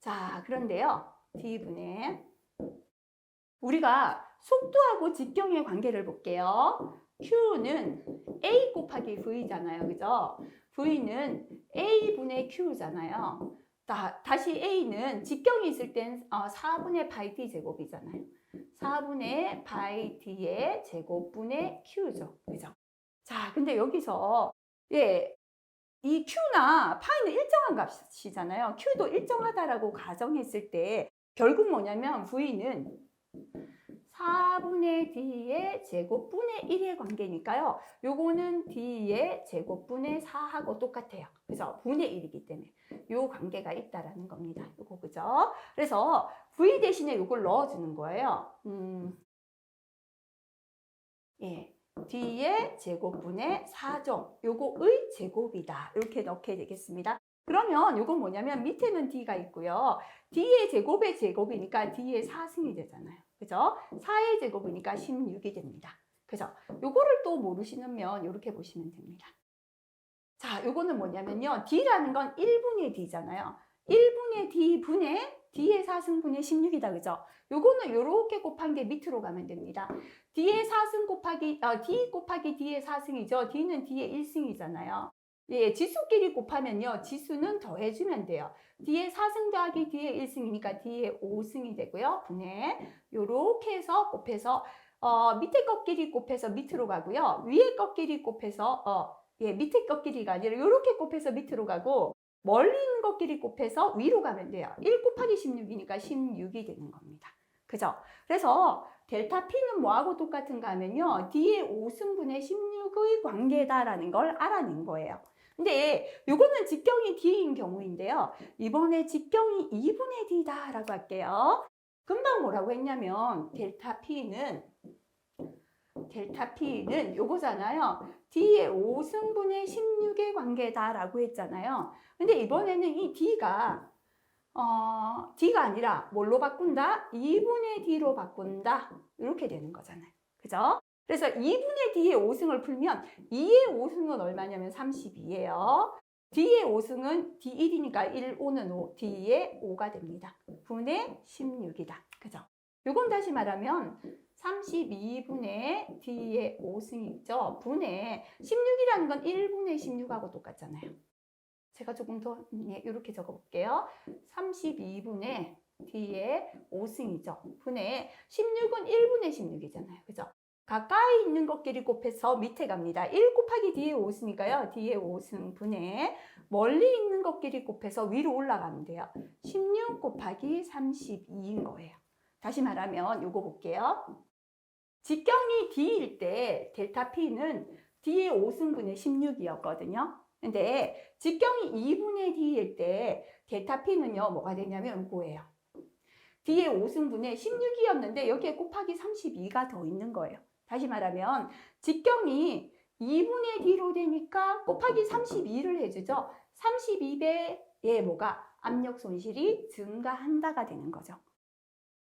자, 그런데요. D분의 우리가 속도하고 직경의 관계를 볼게요. Q는 A 곱하기 V잖아요. 그죠? V는 A분의 Q잖아요. 다시 A는 직경이 있을 땐 4분의 파이 D 제곱이잖아요. 4분의 파이 D의 제곱분의 Q죠. 그죠? 자, 근데 여기서 예, 이 Q나 파이는 일정한 값이잖아요. Q도 일정하다라고 가정했을 때 결국 뭐냐면 V는 4분의 D의 제곱분의 1의 관계니까요. 요거는 D의 제곱분의 4하고 똑같아요. 그죠? 분의 1이기 때문에 요 관계가 있다라는 겁니다. 요거 그죠? 그래서 V 대신에 요걸 넣어주는 거예요. 예. D의 제곱분의 4죠. 요거의 제곱이다. 이렇게 넣게 되겠습니다. 그러면 요건 뭐냐면 밑에는 D가 있고요. D의 제곱의 제곱이니까 D의 4승이 되잖아요. 그죠? 4의 제곱이니까 16이 됩니다. 그죠? 요거를 또 모르시면 이렇게 보시면 됩니다. 자, 요거는 뭐냐면요. D라는 건 1분의 D잖아요. 1분의 D분의 D의 4승분의 16이다. 그죠? 요거는 요렇게 곱한 게 밑으로 가면 됩니다. D의 4승 곱하기, D 곱하기 D의 4승이죠. D는 D의 1승이잖아요. 예, 지수끼리 곱하면요. 지수는 더해주면 돼요. D의 4승 더하기 D의 1승이니까 D의 5승이 되고요. 분의 요렇게 해서 곱해서 밑에 것끼리 곱해서 밑으로 가고요. 위에 것끼리 곱해서 예, 밑에 것끼리가 아니라 이렇게 곱해서 밑으로 가고 멀리 있는 것끼리 곱해서 위로 가면 돼요. 1 곱하기 16이니까 16이 되는 겁니다. 그죠? 그래서 델타 P는 뭐하고 똑같은가 하면요. D의 5승분의 16의 관계다라는 걸 알아낸 거예요. 근데 요거는 직경이 D인 경우인데요. 이번에 직경이 2분의 D다라고 할게요. 금방 뭐라고 했냐면 델타 P는 요거잖아요. D의 5승분의 16의 관계다라고 했잖아요. 근데 이번에는 이 D가 아니라 뭘로 바꾼다? 2분의 D로 바꾼다. 이렇게 되는 거잖아요. 그죠? 그래서 2분의 D의 5승을 풀면 2의 5승은 얼마냐면 32예요. D의 5승은 D1이니까 1, 5는 5, D의 5가 됩니다. 분의 16이다. 그죠? 요건 다시 말하면 32분의 D의 5승이 있죠. 분의 16이라는 건 1분의 16하고 똑같잖아요. 제가 조금 더 이렇게 적어볼게요. 32분의 D의 5승이죠. 분의 16은 1분의 16이잖아요. 그죠? 가까이 있는 것끼리 곱해서 밑에 갑니다. 1 곱하기 D의 5승이니까요. D의 5승 분의 멀리 있는 것끼리 곱해서 위로 올라가면 돼요. 16 곱하기 32인 거예요. 다시 말하면 요거 볼게요. 직경이 D일 때 델타 P는 D의 5승분의 16이었거든요. 근데 직경이 2분의 D일 때 델타 P는요, 뭐가 되냐면 이거예요. D의 5승분의 16이었는데 여기에 곱하기 32가 더 있는 거예요. 다시 말하면 직경이 2분의 D로 되니까 곱하기 32를 해주죠. 32배의 뭐가 압력 손실이 증가한다가 되는 거죠.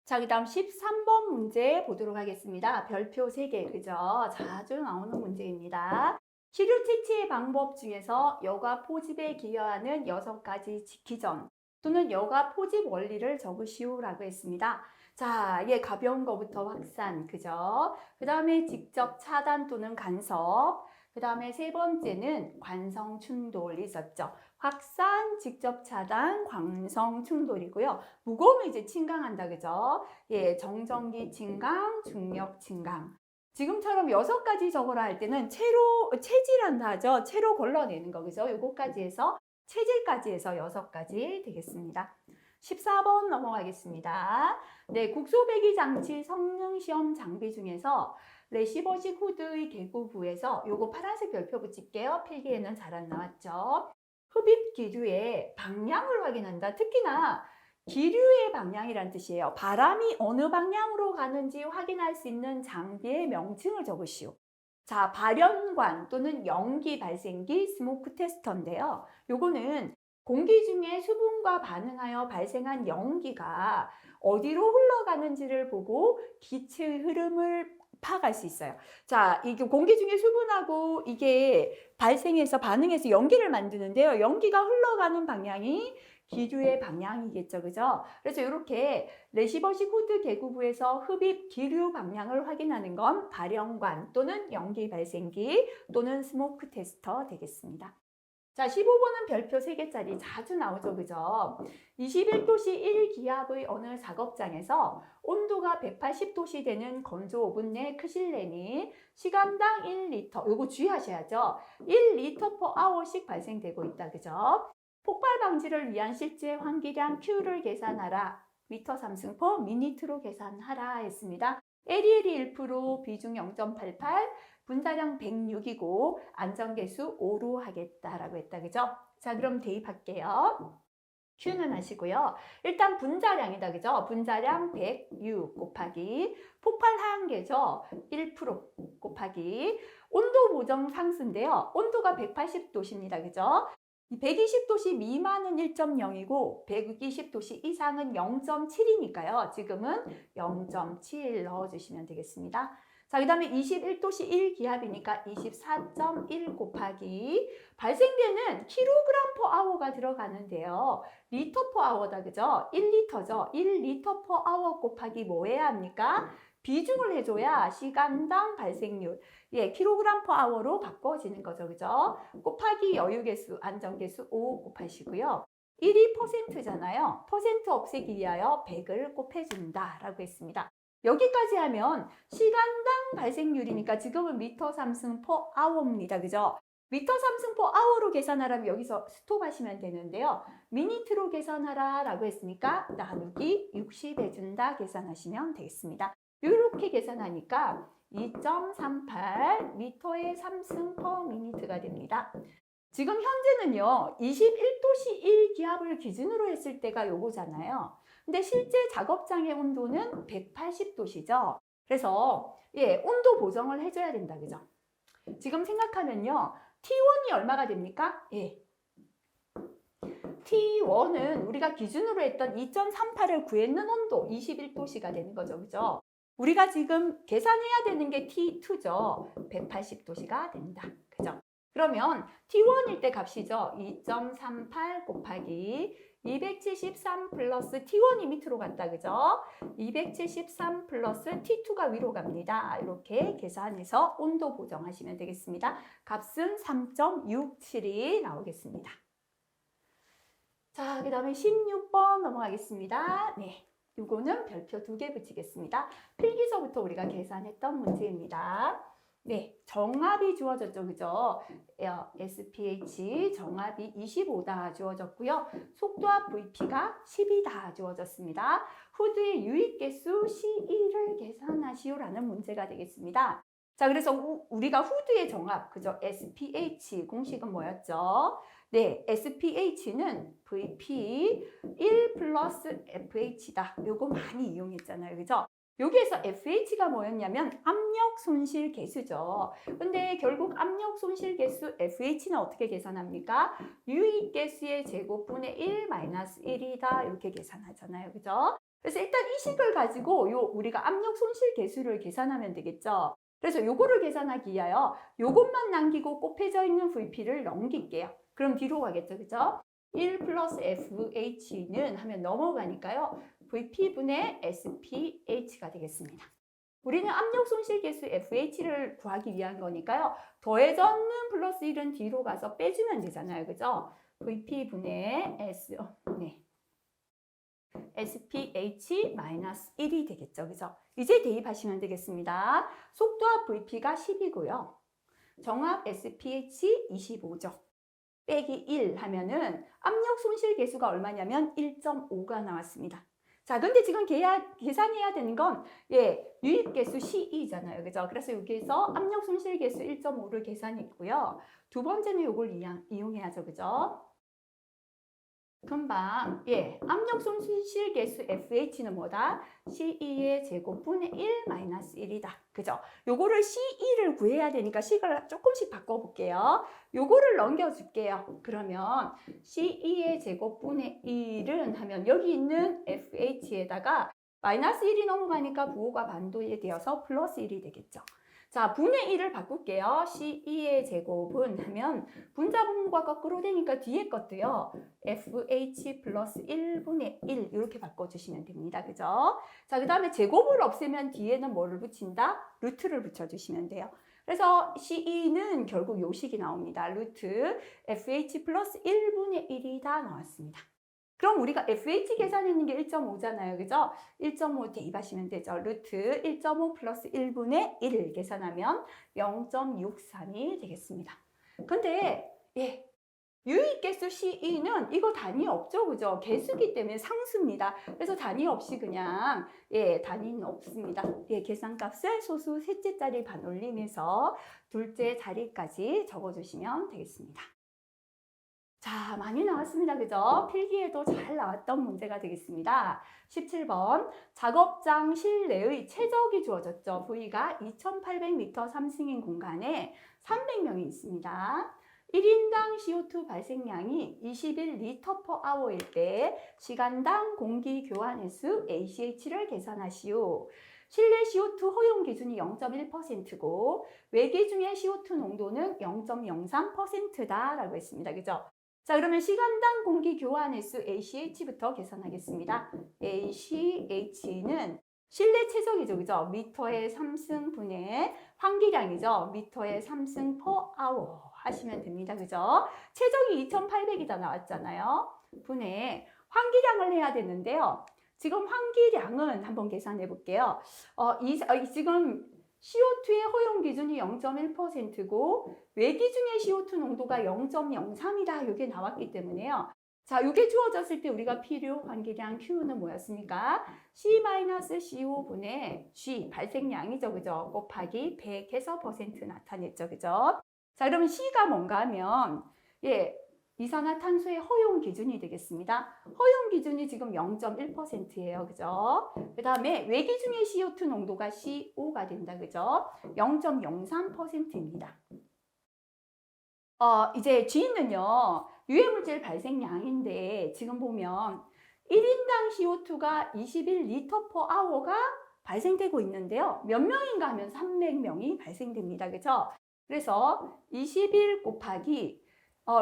자, 그 다음 13번 문제 보도록 하겠습니다. 별표 3개, 그죠? 자주 나오는 문제입니다. 시류 채취의 방법 중에서 여과 포집에 기여하는 6가지 직기전 또는 여과 포집 원리를 적으시오라고 했습니다. 자, 예, 가벼운 거부터 확산, 그죠? 그 다음에 직접 차단 또는 간섭. 그 다음에 세 번째는 관성 충돌이 있었죠. 확산, 직접 차단, 관성 충돌이고요. 무거우면 이제 침강한다, 그죠? 예, 정전기 침강, 중력 침강. 지금처럼 6가지 적으라 할 때는 체질한다 하죠. 채로 걸러내는 거, 그죠? 요거까지 해서 체질까지 해서 6가지 되겠습니다. 14번 넘어가겠습니다. 네, 국소배기 장치 성능 시험 장비 중에서 레시버식 후드의 개구부에서 요거 파란색 별표 붙일게요. 필기에는 잘 안 나왔죠. 흡입 기류의 방향을 확인한다. 특히나 기류의 방향이란 뜻이에요. 바람이 어느 방향으로 가는지 확인할 수 있는 장비의 명칭을 적으시오. 자, 발연관 또는 연기 발생기 스모크 테스터인데요. 요거는 공기 중에 수분과 반응하여 발생한 연기가 어디로 흘러가는지를 보고 기체의 흐름을 파악할 수 있어요. 자, 이게 공기 중에 수분하고 이게 발생해서 반응해서 연기를 만드는데요. 연기가 흘러가는 방향이 기류의 방향이겠죠. 그죠? 그래서 이렇게 레시버식 후드 개구부에서 흡입 기류 방향을 확인하는 건 발연관 또는 연기 발생기 또는 스모크 테스터 되겠습니다. 자, 15번은 별표 3개짜리 자주 나오죠, 그죠? 21도씨 1기압의 어느 작업장에서 온도가 180도씨 되는 건조 오븐 내 크실렘이 시간당 1리터, 요거 주의하셔야죠. 1리터/h씩 발생되고 있다, 그죠? 폭발 방지를 위한 실제 환기량 Q를 계산하라. 미터 삼승/미니트로 계산하라 했습니다. LEL이 1%, 비중 0.88, 분자량 106이고 안전계수 5로 하겠다라고 했다. 그죠? 자, 그럼 대입할게요. Q는 하시고요. 일단 분자량이다. 그죠? 분자량 106 곱하기 폭발 하한계죠. 1% 곱하기 온도 보정 상수인데요. 온도가 180도씨입니다. 그죠? 120도씨 미만은 1.0이고 120도씨 이상은 0.7이니까요. 지금은 0.7 넣어주시면 되겠습니다. 자, 그 다음에 21도씨 1기압이니까 24.1 곱하기 발생되는 kg/h가 들어가는데요. 리터/h다, 그죠? 1리터죠. 1리터/h 곱하기 뭐 해야 합니까? 비중을 해줘야 시간당 발생률, kg/h로 바꿔지는 거죠, 그죠? 곱하기 여유계수, 안전계수 5 곱하시고요. 1이 %잖아요. 퍼센트 없애기 위하여 100을 곱해준다라고 했습니다. 여기까지 하면 시간당 발생률이니까 지금은 미터 삼승/h입니다. 그죠? 미터 삼승/h로 계산하라면 여기서 스톱하시면 되는데요. 미니트로 계산하라 라고 했으니까 나누기 60 해준다 계산하시면 되겠습니다. 이렇게 계산하니까 2.38 미터의 3승/미니트가 됩니다. 지금 현재는요, 21도씨 1기압을 기준으로 했을 때가 요거잖아요. 근데 실제 작업장의 온도는 180도씨죠. 그래서 온도 보정을 해줘야 된다, 그죠? 지금 생각하면요, T1이 얼마가 됩니까? T1은 우리가 기준으로 했던 2.38을 구했는 온도 21도씨가 되는 거죠, 그죠? 우리가 지금 계산해야 되는 게 T2죠. 180도씨가 된다, 그죠? 그러면 T1일 때 값이죠. 2.38 곱하기 273 플러스 T1이 밑으로 간다, 그죠? 273 플러스 T2가 위로 갑니다. 이렇게 계산해서 온도 보정하시면 되겠습니다. 값은 3.67이 나오겠습니다. 자, 그 다음에 16번 넘어가겠습니다. 네, 이거는 별표 2개 붙이겠습니다. 필기서부터 우리가 계산했던 문제입니다. 네, 정압이 주어졌죠, 그죠? SPH 정압이 25다 주어졌고요. 속도압 VP가 10이다 주어졌습니다. 후드의 유입개수 CE를 계산하시오라는 문제가 되겠습니다. 자, 그래서 우리가 후드의 정압, 그죠? SPH 공식은 뭐였죠? 네, SPH는 VP 1 플러스 FH다. 요거 많이 이용했잖아요, 그죠? 여기에서 FH가 뭐였냐면 압력 손실 계수죠. 근데 결국 압력 손실 계수 FH는 어떻게 계산합니까? 유입계수의 제곱분의 1 마이너스 1이다. 이렇게 계산하잖아요, 그죠? 그래서 일단 이 식을 가지고 우리가 압력 손실 계수를 계산하면 되겠죠. 그래서 요거를 계산하기 위하여 요것만 남기고 곱해져 있는 VP를 넘길게요. 그럼 뒤로 가겠죠, 그죠? 1 플러스 FH는 하면 넘어가니까요. VP분의 SPH가 되겠습니다. 우리는 압력 손실 계수 FH를 구하기 위한 거니까요. 더해졌는 플러스 1은 뒤로 가서 빼주면 되잖아요, 그죠? VP분의 SPH-1이 되겠죠, 그죠? 이제 대입하시면 되겠습니다. 속도압 VP가 10이고요. 정압 SPH 25죠. 빼기 1 하면은 압력 손실 계수가 얼마냐면 1.5가 나왔습니다. 자, 근데 지금 계산해야 되는 건 유입 계수 CE잖아요. 그죠? 그래서 여기에서 압력 손실 계수 1.5를 계산했고요. 두 번째는 이걸 이용해야죠. 그죠? 금방 압력 손실 계수 FH는 뭐다? CE의 제곱분의 1 마이너스 1이다. 그죠? 요거를 CE를 구해야 되니까 식을 조금씩 바꿔볼게요. 요거를 넘겨줄게요. 그러면 CE의 제곱분의 1은 하면 여기 있는 FH에다가 마이너스 1이 넘어가니까 부호가 반동이 되어서 플러스 1이 되겠죠. 자, 분의 1을 바꿀게요. CE의 제곱은 하면 분자 분모가 거꾸로 되니까 뒤에 것도요. FH 플러스 1분의 1 이렇게 바꿔주시면 됩니다. 그죠? 자, 그 다음에 제곱을 없애면 뒤에는 뭐를 붙인다? 루트를 붙여주시면 돼요. 그래서 CE는 결국 요식이 나옵니다. 루트 FH 플러스 1분의 1이 다 나왔습니다. 그럼 우리가 FH 계산했는 게 1.5잖아요. 그죠? 1.5 대입하시면 되죠. 루트 1.5 플러스 1분의 1을 계산하면 0.63이 되겠습니다. 근데 예, 유의개수 CE는 이거 단위 없죠, 그죠? 개수기 때문에 상수입니다. 그래서 단위 없이 그냥 단위는 없습니다. 계산값을 소수 셋째 자리 반올림해서 둘째 자리까지 적어주시면 되겠습니다. 자, 많이 나왔습니다, 그죠? 필기에도 잘 나왔던 문제가 되겠습니다. 17번 작업장 실내의 최적이 주어졌죠. 부위가 2800m 3승인 공간에 300명이 있습니다. 1인당 CO2 발생량이 21L/h일 때 시간당 공기 교환 횟수 ACH를 계산하시오. 실내 CO2 허용 기준이 0.1%고 외기 중의 CO2 농도는 0.03%다라고 했습니다. 그죠? 자, 그러면 시간당 공기 교환 횟수 ACH부터 계산하겠습니다. ACH는 실내 최적이죠. 그죠? 미터의 3승분의 환기량이죠. 미터의 3승 per hour 하시면 됩니다. 그죠? 최적이 2800이다 나왔잖아요. 분의 환기량을 해야 되는데요. 지금 환기량은 한번 계산해 볼게요. 지금 CO2의 허용 기준이 0.1%고 외기 중의 CO2 농도가 0.03이다. 이게 나왔기 때문에요. 자, 이게 주어졌을 때 우리가 필요 환기량 Q는 뭐였습니까? C-CO 분의 발생량이죠. 그죠? 곱하기 100해서 % 나타냈죠. 그죠? 자, 그러면 C가 뭔가 하면 이산화탄소의 허용 기준이 되겠습니다. 허용 기준이 지금 0.1%예요. 그죠? 그 다음에 외기 중의 CO2 농도가 CO가 된다. 그죠? 0.03%입니다. 이제 G는요, 유해물질 발생량인데 지금 보면 1인당 CO2가 21L/h가 발생되고 있는데요. 몇 명인가 하면 300명이 발생됩니다. 그죠? 그래서 21 곱하기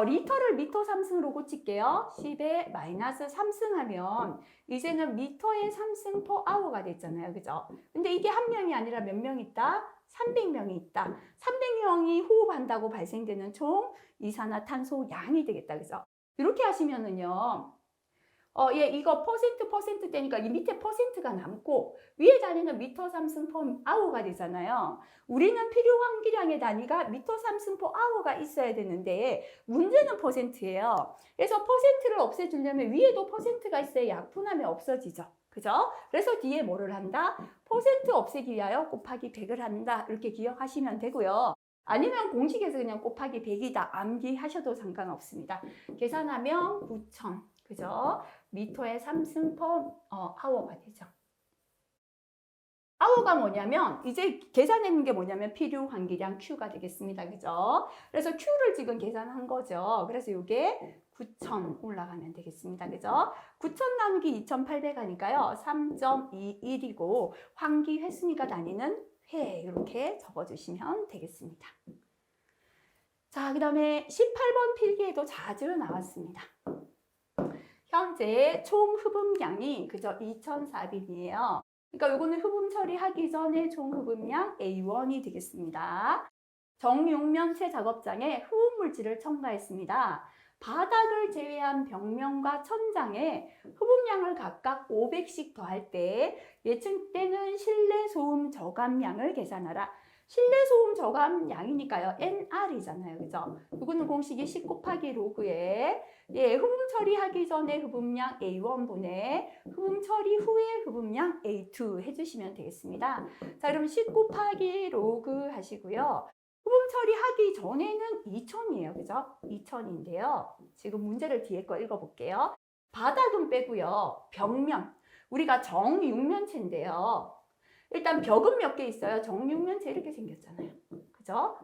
리터를 미터 3승으로 고칠게요. 10에 마이너스 3승 하면 이제는 미터의 3승 per hour가 됐잖아요. 그죠? 근데 이게 한 명이 아니라 몇 명 있다? 300명이 있다. 300명이 호흡한다고 발생되는 총 이산화탄소 양이 되겠다. 그죠? 이렇게 하시면은요. 이거 퍼센트 되니까 이 밑에 퍼센트가 남고 위에 단위는 미터 3승 per hour가 되잖아요. 우리는 필요 환기량의 단위가 미터 3승 per hour가 있어야 되는데 문제는 퍼센트예요. 그래서 퍼센트를 없애주려면 위에도 퍼센트가 있어야 약분하면 없어지죠. 그죠? 그래서 뒤에 뭐를 한다? 퍼센트 없애기 위하여 곱하기 100을 한다. 이렇게 기억하시면 되고요. 아니면 공식에서 그냥 곱하기 100이다. 암기하셔도 상관없습니다. 계산하면 9,000. 그죠? 미터의 3승 per hour가 되죠. hour가 뭐냐면 이제 계산하는 게 뭐냐면 필요 환기량 Q가 되겠습니다. 그죠? 그래서 Q를 지금 계산한 거죠. 그래서 이게 9,000 올라가면 되겠습니다. 그죠? 9,000 나누기 2,800 하니까요. 3.21이고 환기 횟수니까 다니는 회 이렇게 적어주시면 되겠습니다. 자, 그 다음에 18번 필기에도 자주 나왔습니다. 현재 총 흡음량이 그저 2,400이에요. 그러니까 요거는 흡음 처리하기 전에 총 흡음량 A1이 되겠습니다. 정육면체 작업장에 흡음 물질을 첨가했습니다. 바닥을 제외한 벽면과 천장에 흡음량을 각각 500씩 더할 때 예측되는 실내 소음 저감량을 계산하라. 실내 소음 저감량이니까요. NR이잖아요. 그죠? 이거는 공식이 10 곱하기 로그에 흡음 처리하기 전에 흡음량 A1분의 흡음 처리 후에 흡음량 A2 해주시면 되겠습니다. 자, 그럼 10 곱하기 로그 하시고요. 흡음 처리하기 전에는 2,000이에요. 그죠? 2,000인데요. 지금 문제를 뒤에 거 읽어볼게요. 바닥은 빼고요. 벽면. 우리가 정육면체인데요. 일단 벽은 몇 개 있어요? 정육면체 이렇게 생겼잖아요. 그죠?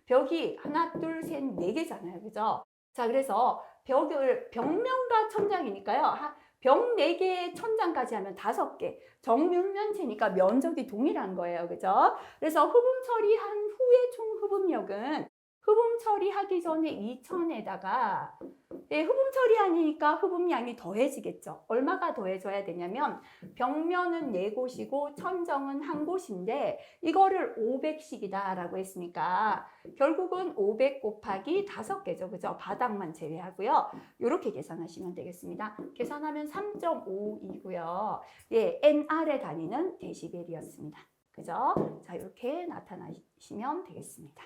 벽이 하나, 둘, 셋, 네 개잖아요. 그죠? 자, 그래서 벽면과 천장이니까요. 벽 4개의 천장까지 하면 5개. 정육면체니까 면적이 동일한 거예요. 그죠? 그래서 흡음 처리한 후에 총 흡음력은 흡음 처리하기 전에 2000에다가 흡음 처리하니까 흡음량이 더해지겠죠. 얼마가 더해져야 되냐면 벽면은 4곳이고 천정은 1곳인데 이거를 500씩이다 라고 했으니까 결국은 500 곱하기 5개죠. 그죠? 바닥만 제외하고요. 이렇게 계산하시면 되겠습니다. 계산하면 3.5이고요. 예, NR의 단위는 데시벨이었습니다. 그죠? 자, 이렇게 나타나시면 되겠습니다.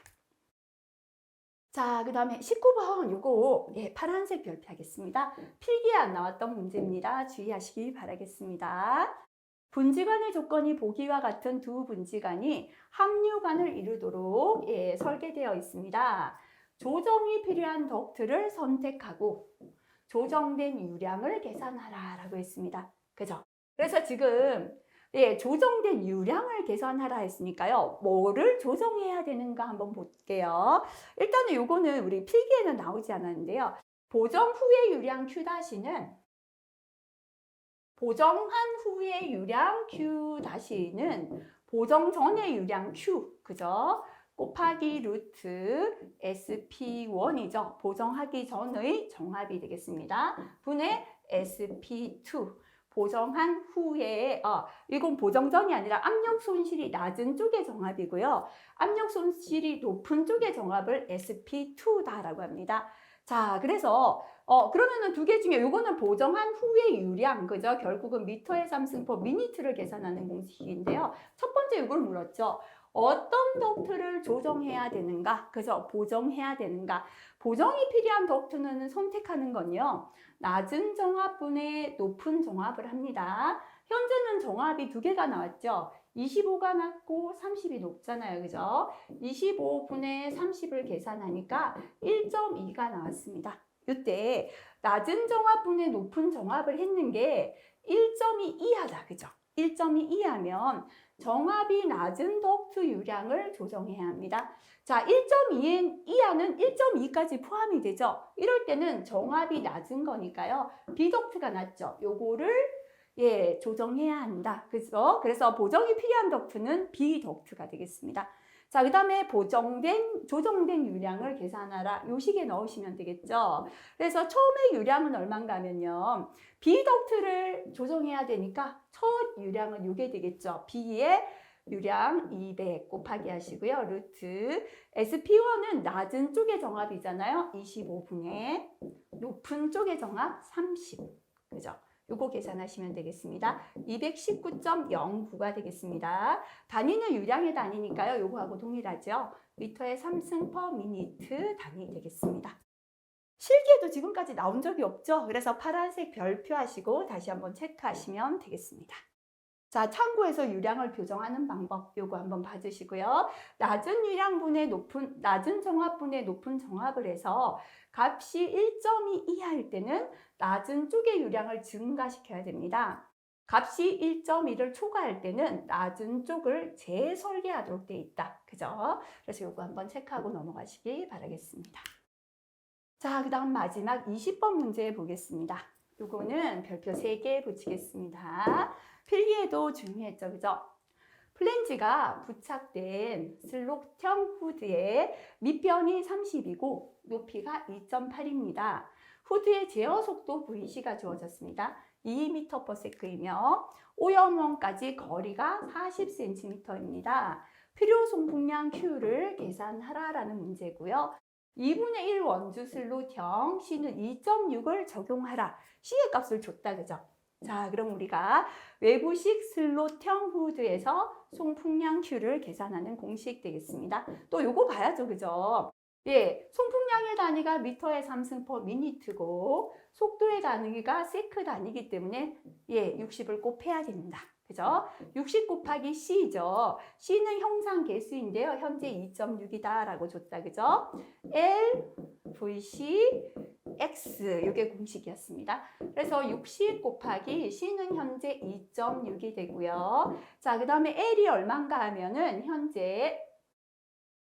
자, 그 다음에 19번 요거 파란색 별표하겠습니다. 필기에 안 나왔던 문제입니다. 주의하시기 바라겠습니다. 분지관의 조건이 보기와 같은 두 분지관이 합류관을 이루도록 설계되어 있습니다. 조정이 필요한 덕트를 선택하고 조정된 유량을 계산하라 라고 했습니다. 그죠? 그래서 지금 조정된 유량을 계산하라 했으니까요. 뭐를 조정해야 되는가 한번 볼게요. 일단은 요거는 우리 필기에는 나오지 않았는데요. 보정 후의 유량 Q-는 보정한 후의 유량 Q-는 보정 전의 유량 Q, 그죠? 곱하기 루트 SP1이죠. 보정하기 전의 정합이 되겠습니다. 분의 SP2. 보정한 후에 이건 보정 전이 아니라 압력 손실이 낮은 쪽의 정합이고요. 압력 손실이 높은 쪽의 정합을 SP2다라고 합니다. 자, 그래서 그러면은 두 개 중에 요거는 보정한 후의 유량, 그죠? 결국은 미터의 3승/, 미니트를 계산하는 공식인데요. 첫 번째 이걸 물었죠. 어떤 덕트를 조정해야 되는가? 그죠? 보정해야 되는가? 보정이 필요한 덕트는 선택하는 건요. 낮은 정합분의 높은 정합을 합니다. 현재는 정합이 두 개가 나왔죠. 25가 낮고 30이 높잖아요. 그죠? 25분의 30을 계산하니까 1.2가 나왔습니다. 이때 낮은 정합분의 높은 정합을 했는 게 1.2 이하다. 그죠? 1.2 이하면 정합이 낮은 덕트 유량을 조정해야 합니다. 자, 1.2 이하는 1.2까지 포함이 되죠. 이럴 때는 정합이 낮은 거니까요. B덕트가 낮죠. 요거를 조정해야 한다. 그래서 보정이 필요한 덕트는 B덕트가 되겠습니다. 자, 그 다음에 조정된 유량을 계산하라. 요 식에 넣으시면 되겠죠. 그래서 처음에 유량은 얼마인가 하면요. B덕트를 조정해야 되니까 첫 유량은 요게 되겠죠. B의 유량 200 곱하기 하시고요. 루트 SP1은 낮은 쪽의 정합이잖아요. 25분의 높은 쪽의 정합 30. 그죠? 요거 계산하시면 되겠습니다. 219.09가 되겠습니다. 단위는 유량의 단위니까요. 요거하고 동일하죠. 미터의 3승/, 미니트 단위 되겠습니다. 실기에도 지금까지 나온 적이 없죠. 그래서 파란색 별표 하시고 다시 한번 체크하시면 되겠습니다. 자, 참고해서 유량을 교정하는 방법 요거 한번 봐주시고요. 낮은 정합분의 높은 정합을 해서 값이 1.2 이하일 때는 낮은 쪽의 유량을 증가시켜야 됩니다. 값이 1.2를 초과할 때는 낮은 쪽을 재설계하도록 되어 있다. 그죠? 그래서 요거 한번 체크하고 넘어가시기 바라겠습니다. 자, 그 다음 마지막 20번 문제 보겠습니다. 요거는 별표 3개 붙이겠습니다. 필기에도 중요했죠. 그죠? 플랜지가 부착된 슬롯형 후드의 밑변이 30이고 높이가 2.8입니다. 후드의 제어 속도 VC가 주어졌습니다. 2m/s이며 오염원까지 거리가 40cm입니다. 필요 송풍량 Q를 계산하라라는 문제고요. 2분의 1 원주 슬롯형 C는 2.6을 적용하라. C의 값을 줬다. 그죠? 자, 그럼 우리가 외부식 슬롯형 후드에서 송풍량 Q를 계산하는 공식 되겠습니다. 또 요거 봐야죠. 그죠? 송풍량의 단위가 미터의 3승/, 미니트고 속도의 단위가 세크 단위이기 때문에 60을 곱해야 됩니다. 그죠? 60 곱하기 C죠. C는 형상 개수인데요. 현재 2.6이다 라고 줬다. 그죠? L, VC, X 이게 공식이었습니다. 그래서 60 곱하기 C는 현재 2.6이 되고요. 자, 그 다음에 L이 얼마인가 하면은 현재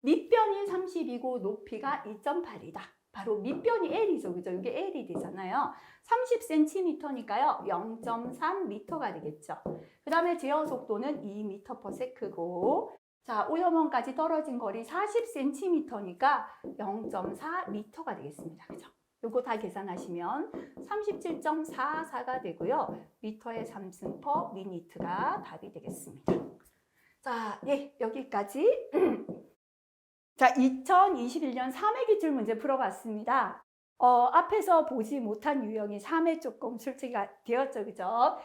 밑변이 30이고 높이가 2.8이다. 바로 밑변이 L이죠. 그죠? 이게 L이 되잖아요. 30cm니까요. 0.3m가 되겠죠. 그 다음에 제어 속도는 2m/s고 자, 오염원까지 떨어진 거리 40cm니까 0.4m가 되겠습니다. 그죠? 요거 다 계산하시면 37.44가 되고요. 미터의 3승/, 미니트가 답이 되겠습니다. 자, 예, 여기까지. 자, 2021년 3회 기출문제 풀어봤습니다. 앞에서 보지 못한 유형이 3회 조금 출제가 되었죠. 그죠?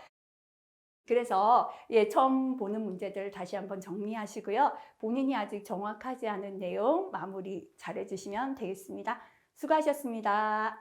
그래서 예, 처음 보는 문제들 다시 한번 정리하시고요. 본인이 아직 정확하지 않은 내용 마무리 잘 해주시면 되겠습니다. 수고하셨습니다.